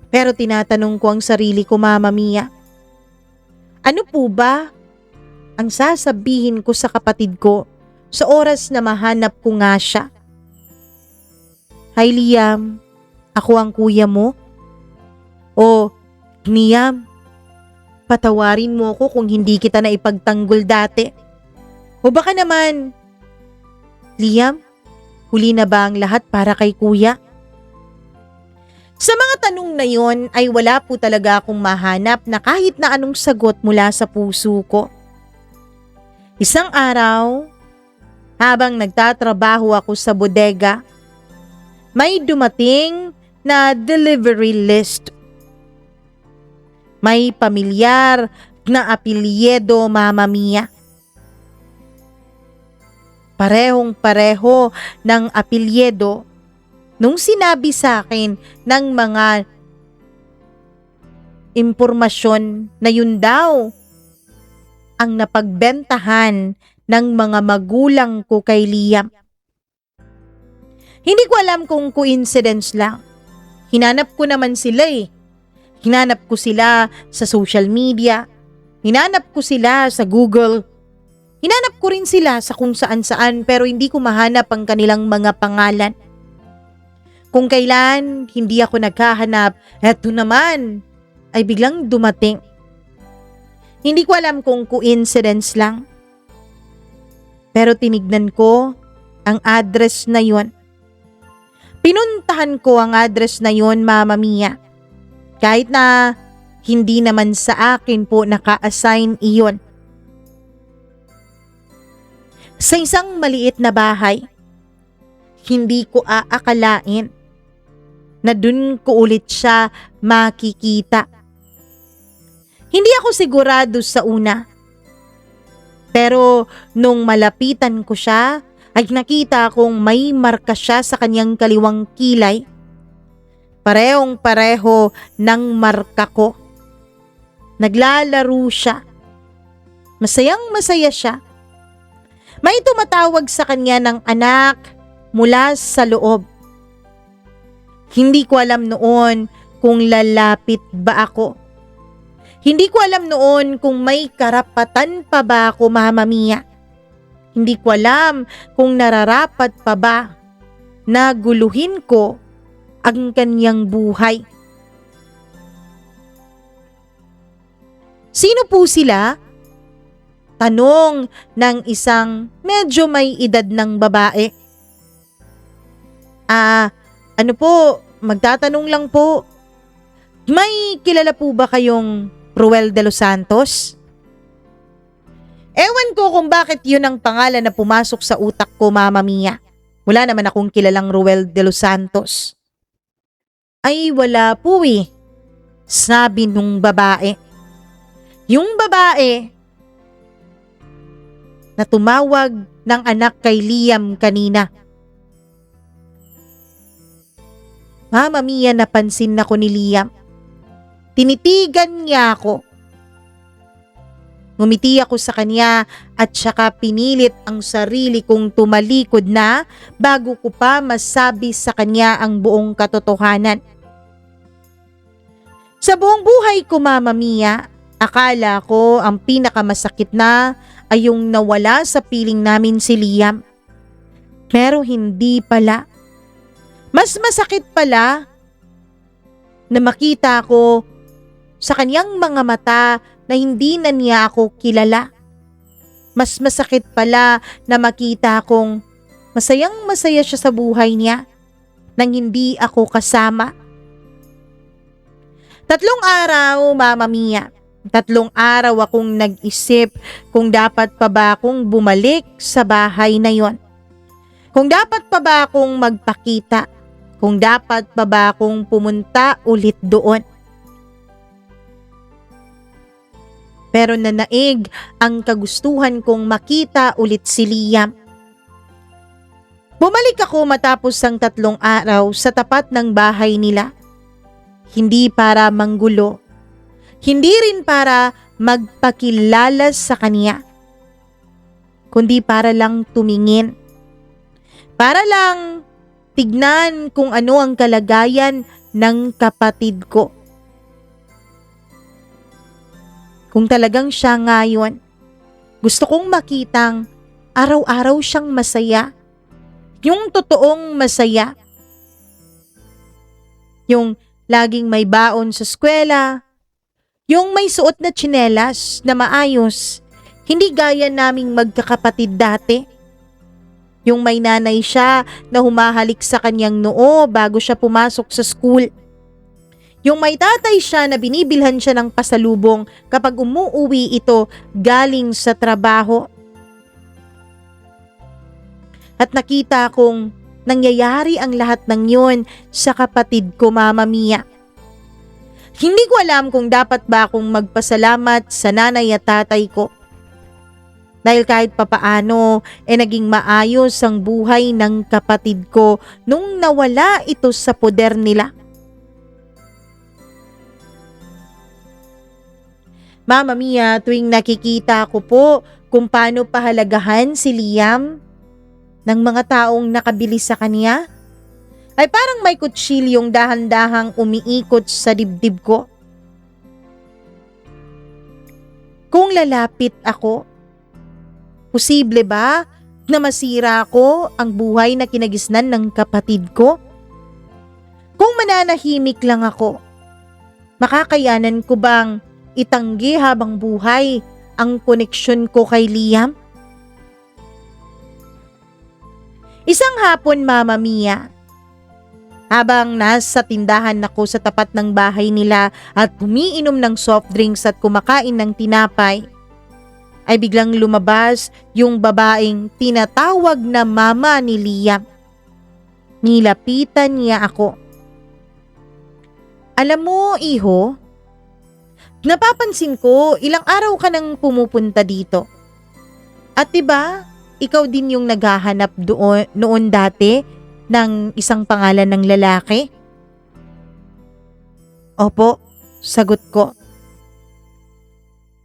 Pero tinatanong ko ang sarili ko, Mama Mia. Ano po ba ang sasabihin ko sa kapatid ko sa oras na mahanap ko nga siya? Hi Liam, ako ang kuya mo? O Liam, patawarin mo ako kung hindi kita na ipagtanggol dati. O baka naman, Liam, huli na ba ang lahat para kay kuya? Sa mga tanong na yon ay wala po talaga akong mahanap na kahit na anong sagot mula sa puso ko. Isang araw, habang nagtatrabaho ako sa bodega, may dumating na delivery list. May pamilyar na apelyido, Mama Mia. Parehong-pareho ng apelyido nung sinabi sa akin ng mga impormasyon na yun daw ang napagbentahan ng mga magulang ko kay Liam. Hindi ko alam kung coincidence lang. Hinanap ko naman sila eh. Hinanap ko sila sa social media. Hinanap ko sila sa Google. Hinanap ko rin sila sa kung saan-saan pero hindi ko mahanap ang kanilang mga pangalan. Kung kailan hindi ako naghahanap, eto naman ay biglang dumating. Hindi ko alam kung coincidence lang. Pero tinignan ko ang address na yon. Pinuntahan ko ang address na yon, Mama Mia. Kahit na hindi naman sa akin po naka-assign iyon. Sa isang maliit na bahay, hindi ko aakalain na dun ko ulit siya makikita. Hindi ako sigurado sa una. Pero nung malapitan ko siya, ay nakita kong may marka siya sa kanyang kaliwang kilay. Parehong-pareho ng marka ko. Naglalaro siya. Masayang-masaya siya. May tumatawag sa kanya ng anak mula sa loob. Hindi ko alam noon kung lalapit ba ako. Hindi ko alam noon kung may karapatan pa ba ako, Mama Mia. Hindi ko alam kung nararapat pa ba na guluhin ko ang kanyang buhay. Sino po sila? Tanong ng isang medyo may edad ng babae. Ano po, magtatanong lang po. May kilala po ba kayong Ruel de los Santos? Ewan ko kung bakit yun ang pangalan na pumasok sa utak ko, Mama Mia. Wala naman akong kilalang Ruel de los Santos. Ay wala po eh, sabi nung babae. Yung babae na tumawag ng anak kay Liam kanina. Mama Mia, napansin ako ni Liam. Tinitigan niya ako. Ngumiti ako sa kanya at saka pinilit ang sarili kong tumalikod na bago ko pa masabi sa kanya ang buong katotohanan. Sa buong buhay ko, Mama Mia, akala ko ang pinakamasakit na ay yung nawala sa piling namin si Liam. Pero hindi pala. Mas masakit pala na makita ko sa kanyang mga mata na hindi na niya ako kilala. Mas masakit pala na makita kong masayang masaya siya sa buhay niya nang hindi ako kasama. 3 araw, Mama Mia. 3 araw akong nag-isip kung dapat pa ba akong bumalik sa bahay na yon. Kung dapat pa ba akong magpakita. Kung dapat pa ba akong pumunta ulit doon. Pero nanaig ang kagustuhan kong makita ulit si Liam. Bumalik ako matapos ang 3 araw sa tapat ng bahay nila. Hindi para manggulo. Hindi rin para magpakilala sa kanya. Kundi para lang tumingin. Para lang tignan kung ano ang kalagayan ng kapatid ko. Kung talagang siya ngayon, gusto kong makitang araw-araw siyang masaya. Yung totoong masaya. Yung laging may baon sa eskwela. Yung may suot na tsinelas na maayos. Hindi gaya naming magkakapatid dati. Yung may nanay siya na humahalik sa kanyang noo bago siya pumasok sa school. Yung may tatay siya na binibilhan siya ng pasalubong kapag umuuwi ito galing sa trabaho. At nakita kong nangyayari ang lahat ng yun sa kapatid ko, Mama Mia. Hindi ko alam kung dapat ba akong magpasalamat sa nanay at tatay ko. Dahil kahit papaano, naging maayos ang buhay ng kapatid ko nung nawala ito sa poder nila. Mama Mia, tuwing nakikita ko po kung paano pahalagahan si Liam ng mga taong nakabili sa kanya, ay parang may kutsilyong dahan-dahang umiikot sa dibdib ko. Kung lalapit ako, posible ba na masira ko ang buhay na kinagisnan ng kapatid ko? Kung mananahimik lang ako, makakayanan ko bang itanggi habang buhay ang koneksyon ko kay Liam? Isang hapon, Mama Mia, habang nasa tindahan ako sa tapat ng bahay nila at umiinom ng soft drinks at kumakain ng tinapay, ay biglang lumabas yung babaeng tinatawag na mama ni Liam. Nilapitan niya ako. Alam mo, iho, napapansin ko ilang araw ka nang pumupunta dito. At diba, ikaw din yung naghahanap noon dati ng isang pangalan ng lalaki? Opo, sagot ko.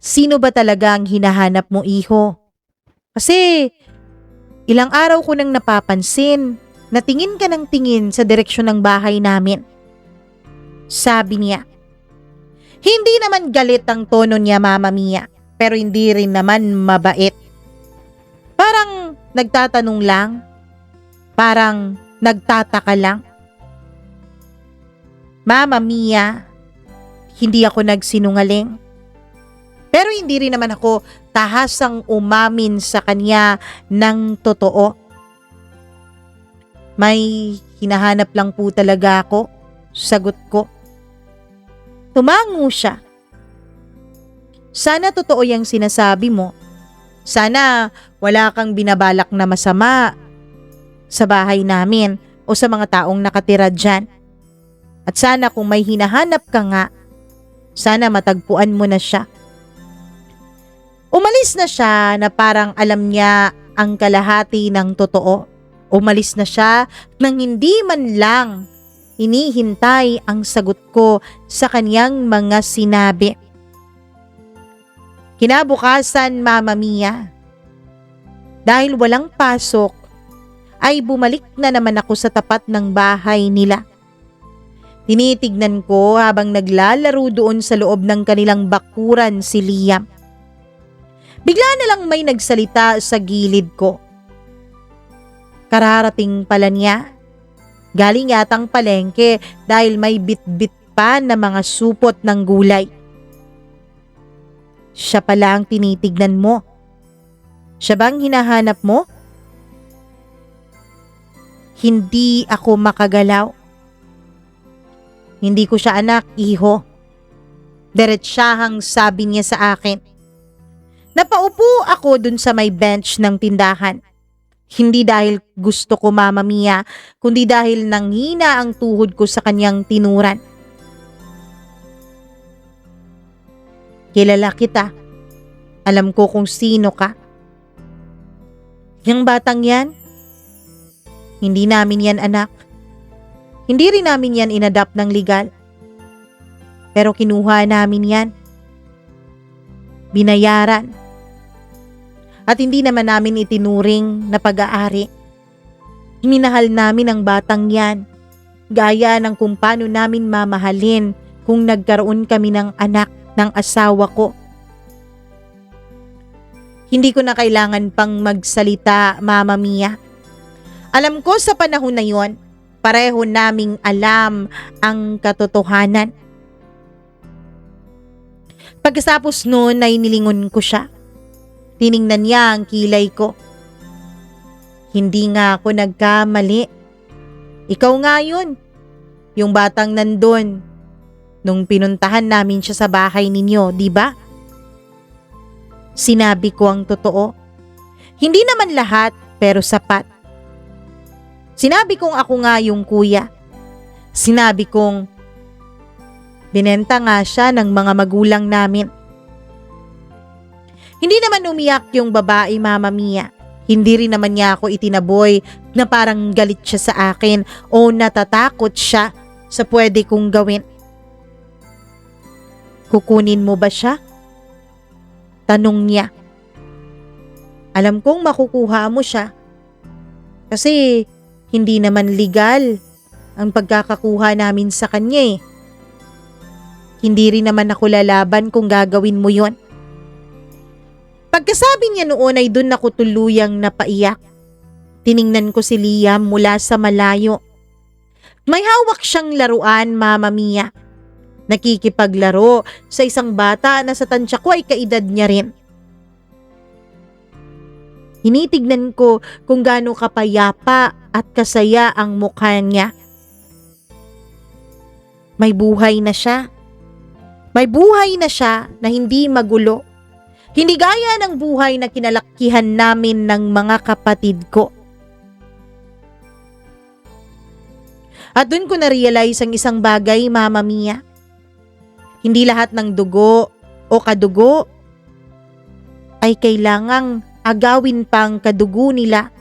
Sino ba talaga ang hinahanap mo, iho? Kasi ilang araw ko nang napapansin na tingin ka ng tingin sa direksyon ng bahay namin. Sabi niya. Hindi naman galit ang tono niya, Mama Mia, pero hindi rin naman mabait. Parang nagtatanong lang, parang nagtataka lang. Mama Mia, hindi ako nagsinungaling. Pero hindi rin naman ako tahasang umamin sa kanya ng totoo. May hinahanap lang po talaga ako, sagot ko. Tumango siya. Sana totoo yung sinasabi mo. Sana wala kang binabalak na masama sa bahay namin o sa mga taong nakatira dyan. At sana kung may hinahanap ka nga, sana matagpuan mo na siya. Umalis na siya na parang alam niya ang kalahati ng totoo. Umalis na siya nang hindi man lang hinihintay ang sagot ko sa kanyang mga sinabi. Kinabukasan, Mama Mia, dahil walang pasok, ay bumalik na naman ako sa tapat ng bahay nila. Tinitignan ko habang naglalaro doon sa loob ng kanilang bakuran si Liam. Bigla na lang may nagsalita sa gilid ko. Kararating pala niya. Galing yatang palengke dahil may bit-bit pa na mga supot ng gulay. Siya pala ang tinitignan mo. Siya bang hinahanap mo? Hindi ako makagalaw. Hindi ko siya anak, iho. Diretsahang sabi niya sa akin. Napaupo ako dun sa may bench ng tindahan. Hindi dahil gusto ko, Mama Mia, kundi dahil nanghina ang tuhod ko sa kanyang tinuran. Kilala kita. Alam ko kung sino ka. Yung batang yan, hindi namin yan anak. Hindi rin namin yan inadapt ng legal. Pero kinuha namin yan. Binayaran. At hindi naman namin itinuring na pag-aari. Minahal namin ang batang yan. Gaya ng kung paano namin mamahalin kung nagkaroon kami ng anak ng asawa ko. Hindi ko na kailangan pang magsalita, Mama Mia. Alam ko sa panahon na yon, pareho naming alam ang katotohanan. Pagkatapos noon ay nilingon ko siya. Tiningnan niya ang kilay ko. Hindi nga ako nagkamali. Ikaw nga yun. Yung batang nandun. Nung pinuntahan namin siya sa bahay ninyo, di ba? Sinabi ko ang totoo. Hindi naman lahat, pero sapat. Sinabi kong ako nga yung kuya. Sinabi kong binenta nga siya ng mga magulang namin. Hindi naman umiyak yung babae, Mama Mia. Hindi rin naman niya ako itinaboy na parang galit siya sa akin o natatakot siya sa pwede kong gawin. Kukunin mo ba siya? Tanong niya. Alam kong makukuha mo siya. Kasi hindi naman legal ang pagkakakuha namin sa kanya eh. Hindi rin naman ako lalaban kung gagawin mo yon. Pagkasabi niya noon ay doon ako tuluyang napaiyak. Tiningnan ko si Liam mula sa malayo. May hawak siyang laruan, Mama Mia. Nakikipaglaro sa isang bata na sa tansya ko ay kaedad niya rin. Hinitignan ko kung gaano kapayapa at kasaya ang mukha niya. May buhay na siya. May buhay na siya na hindi magulo. Hindi gaya ng buhay na kinalakihan namin ng mga kapatid ko. At doon ko na-realize ang isang bagay, Mama Mia. Hindi lahat ng dugo o kadugo ay kailangang agawin pang kadugo nila.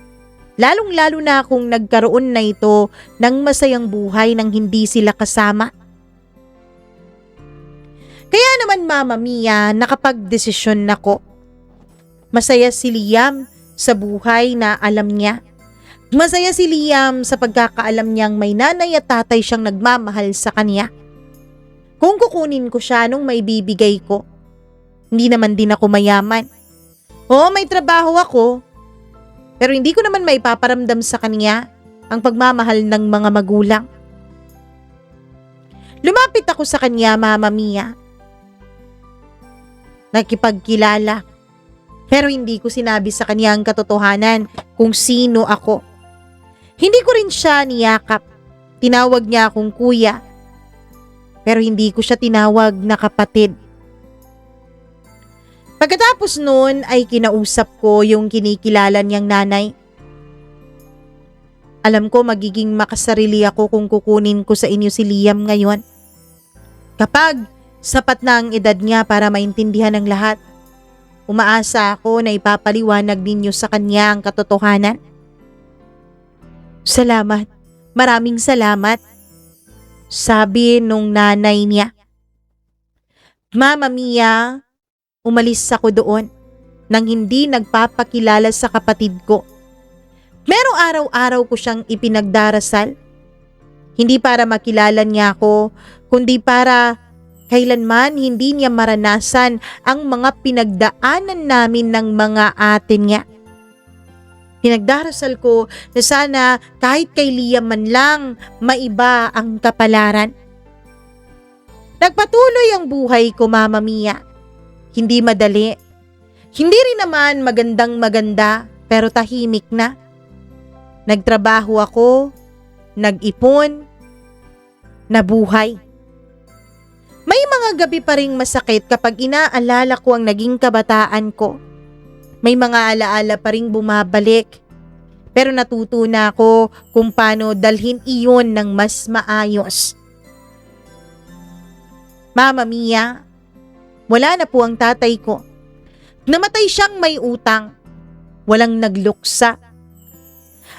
Lalong-lalo na kung nagkaroon na ito ng masayang buhay nang hindi sila kasama. Kaya naman, Mama Mia, nakapagdesisyon ako. Masaya si Liam sa buhay na alam niya. Masaya si Liam sa pagkakaalam niyang may nanay at tatay siyang nagmamahal sa kanya. Kung kukunin ko siya nung may bibigay ko, hindi naman din ako mayaman. Oo, may trabaho ako, pero hindi ko naman maipaparamdam sa kanya ang pagmamahal ng mga magulang. Lumapit ako sa kanya, Mama Mia. Nakipagkilala, pero hindi ko sinabi sa kanya ang katotohanan kung sino ako. Hindi ko rin siya niyakap. Tinawag niya akong kuya, pero hindi ko siya tinawag na kapatid. Pagkatapos noon ay kinausap ko yung kinikilala niyang nanay. Alam ko magiging makasarili ako kung kukunin ko sa inyo si Liam ngayon. Kapag sapat na ang edad niya para maintindihan ng lahat, umaasa ako na ipapaliwanag ninyo sa kanya ang katotohanan. Salamat. Maraming salamat. Sabi nung nanay niya. Mama Mia, umalis ako doon nang hindi nagpapakilala sa kapatid ko. Merong araw-araw ko siyang ipinagdarasal. Hindi para makilala niya ako, kundi para kailanman hindi niya maranasan ang mga pinagdaanan namin ng mga ate niya. Pinagdarasal ko na sana kahit kay Liam man lang maiba ang kapalaran. Nagpatuloy ang buhay ko, Mama Mia. Hindi madali. Hindi rin naman magandang-maganda, pero tahimik na. Nagtrabaho ako, nag-ipon, nabuhay. May mga gabi pa ring masakit kapag inaalala ko ang naging kabataan ko. May mga alaala pa ring bumabalik. Pero natuto na ako kung paano dalhin iyon ng mas maayos. Mama Mia, wala na po ang tatay ko. Namatay siyang may utang. Walang nagluksa.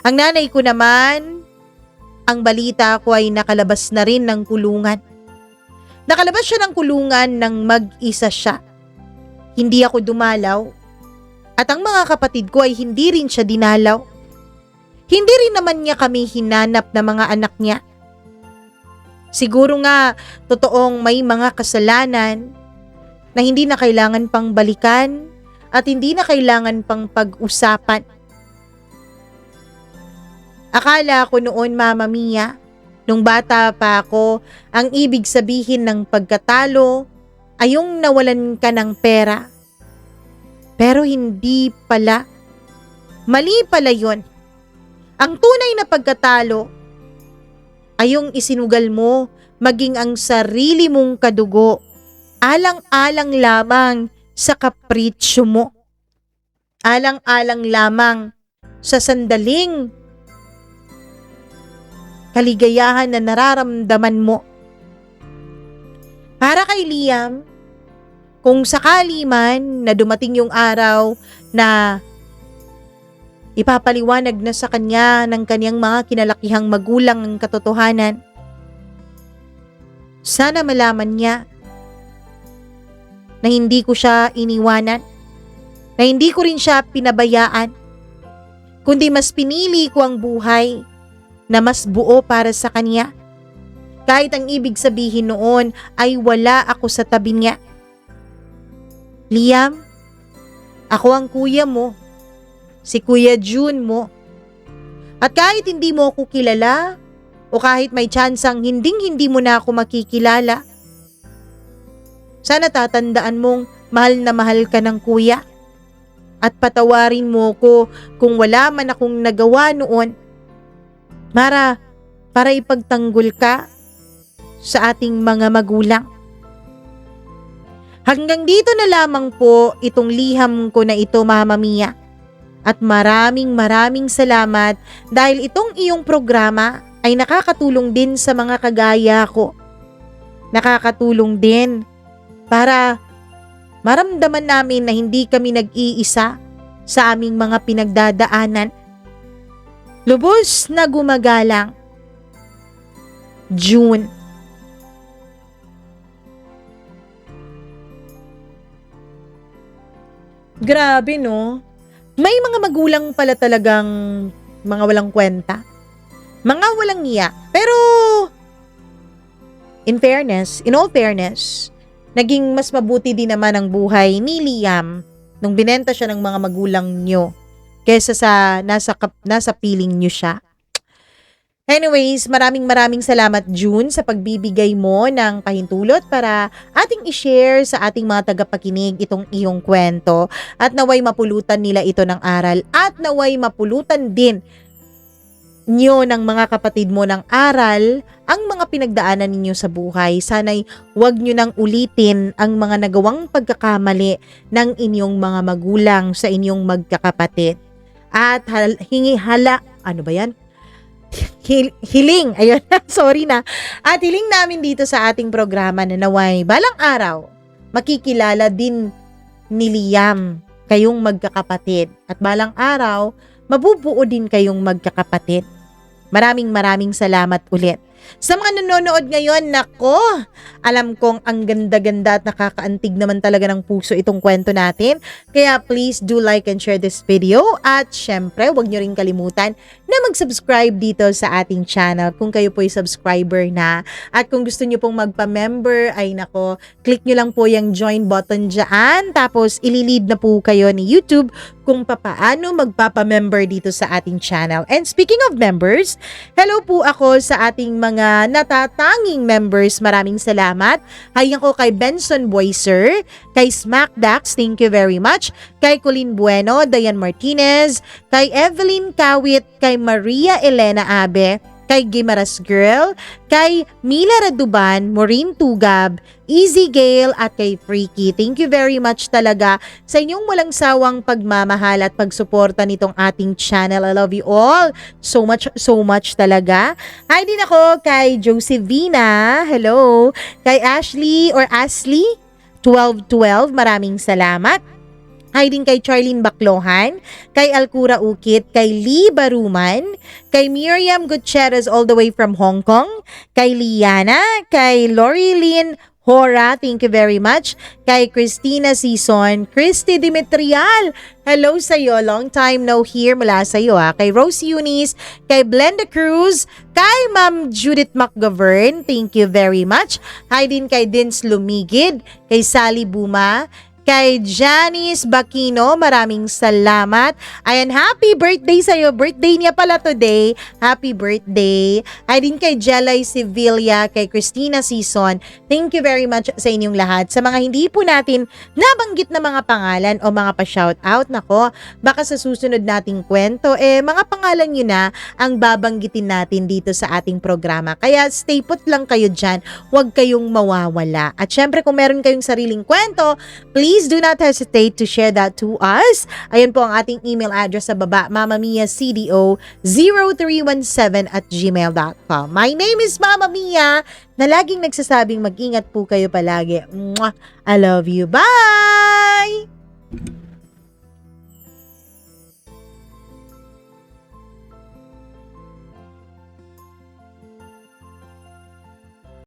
Ang nanay ko naman, ang balita ko ay nakalabas na rin ng kulungan. Nakalabas siya ng kulungan nang mag-isa siya. Hindi ako dumalaw. At ang mga kapatid ko ay hindi rin siya dinalaw. Hindi rin naman niya kami hinanap na mga anak niya. Siguro nga, totoong may mga kasalanan na hindi na kailangan pang balikan at hindi na kailangan pang pag-usapan. Akala ko noon, Mama Mia, nung bata pa ako, ang ibig sabihin ng pagkatalo ay yung nawalan ka ng pera. Pero hindi pala. Mali pala yun. Ang tunay na pagkatalo ay yung isinugal mo maging ang sarili mong kadugo, alang-alang lamang sa kapritsyo mo. Alang-alang lamang sa sandaling kaligayahan na nararamdaman mo. Para kay Liam, kung sakali man na dumating yung araw na ipapaliwanag na sa kanya ng kanyang mga kinalakihang magulang ang katotohanan, sana malaman niya na hindi ko siya iniwanan, na hindi ko rin siya pinabayaan, kundi mas pinili ko ang buhay na mas buo para sa kanya. Kahit ang ibig sabihin noon ay wala ako sa tabi niya. Liam, ako ang kuya mo, si Kuya June mo. At kahit hindi mo ako kilala, o kahit may tsansang hindi mo na ako makikilala, sana tatandaan mong mahal na mahal ka ng kuya. At patawarin mo ko kung wala man akong nagawa noon para ipagtanggol ka sa ating mga magulang. Hanggang dito na lamang po itong liham ko na ito, Mama Mia. At maraming salamat dahil itong iyong programa ay nakakatulong din sa mga kagaya ko. Nakakatulong din para maramdaman namin na hindi kami nag-iisa sa aming mga pinagdadaanan. Lubos na gumagalang, June. Grabe no? May mga magulang pala talagang mga walang kwenta. Mga walang iya. Pero, in all fairness, naging mas mabuti din naman ang buhay ni Liam nung binenta siya ng mga magulang nyo kaysa sa nasa piling nyo siya. Anyways, maraming salamat June sa pagbibigay mo ng pahintulot para ating i-share sa ating mga tagapakinig itong iyong kwento at naway mapulutan nila ito ng aral at naway mapulutan din nyo ng mga kapatid mo ng aral ang mga pinagdaanan ninyo sa buhay. Sana'y huwag nyo nang ulitin ang mga nagawang pagkakamali ng inyong mga magulang sa inyong magkakapatid. At hiling, ayun, sorry na. At hiling namin dito sa ating programa na naway balang araw, makikilala din ni Liam kayong magkakapatid. At balang araw, mabubuo din kayong magkakapatid. Maraming salamat ulit. Sa mga nanonood ngayon, nako, alam kong ang ganda-ganda at nakakaantig naman talaga ng puso itong kwento natin. Kaya please do like and share this video. At syempre, huwag nyo rin kalimutan na mag-subscribe dito sa ating channel kung kayo po ay subscriber na. At kung gusto nyo pong magpa-member, ay nako, click nyo lang po yung join button dyan. Tapos ililid na po kayo ni YouTube kung papaano magpapa-member dito sa ating channel. And speaking of members, hello po ako sa ating mga natatanging members. Maraming salamat. Hay ako kay Benson Boyser, kay Smackdax, thank you very much, kay Colleen Bueno, Dayan Martinez, kay Evelyn Kawit, kay Maria Elena Abe, kay Gimaras Girl, kay Mila Raduban, Maureen Tugab, Easy Gale at kay Freaky. Thank you very much talaga sa inyong walang sawang pagmamahal at pagsuporta nitong ating channel. I love you all so much talaga. Hi din ako kay Josephina, hello, kay Ashley 1212, maraming salamat. Hi din kay Charlene Baclohan, kay Alcura Ukit, kay Lee Baruman, kay Miriam Gutierrez all the way from Hong Kong, kay Liana, kay Lori Lynn Hora, thank you very much, kay Christina Sison, Christy Dimitrial, hello sa'yo, long time no hear mula sa'yo kay Rose Eunice, kay Blenda Cruz, kay Ma'am Judith McGovern, thank you very much, hi din kay Dins Lumigid, kay Sally Buma, kay Janice Bakino, maraming salamat. Ayan, happy birthday sa'yo. Birthday niya pala today. Happy birthday. Ay din kay Jelay Sevilla, kay Christina Sison. Thank you very much sa inyong lahat. Sa mga hindi po natin nabanggit na mga pangalan o mga pa-shoutout, nako, baka sa susunod nating kwento, mga pangalan nyo na ang babanggitin natin dito sa ating programa. Kaya stay put lang kayo dyan. Huwag kayong mawawala. At syempre, kung meron kayong sariling kwento, please please do not hesitate to share that to us. Ayan po ang ating email address sa baba, mamamiacdo0317@gmail.com. My name is Mama Mia, na laging nagsasabing mag-ingat po kayo palagi. Mwah! I love you. Bye!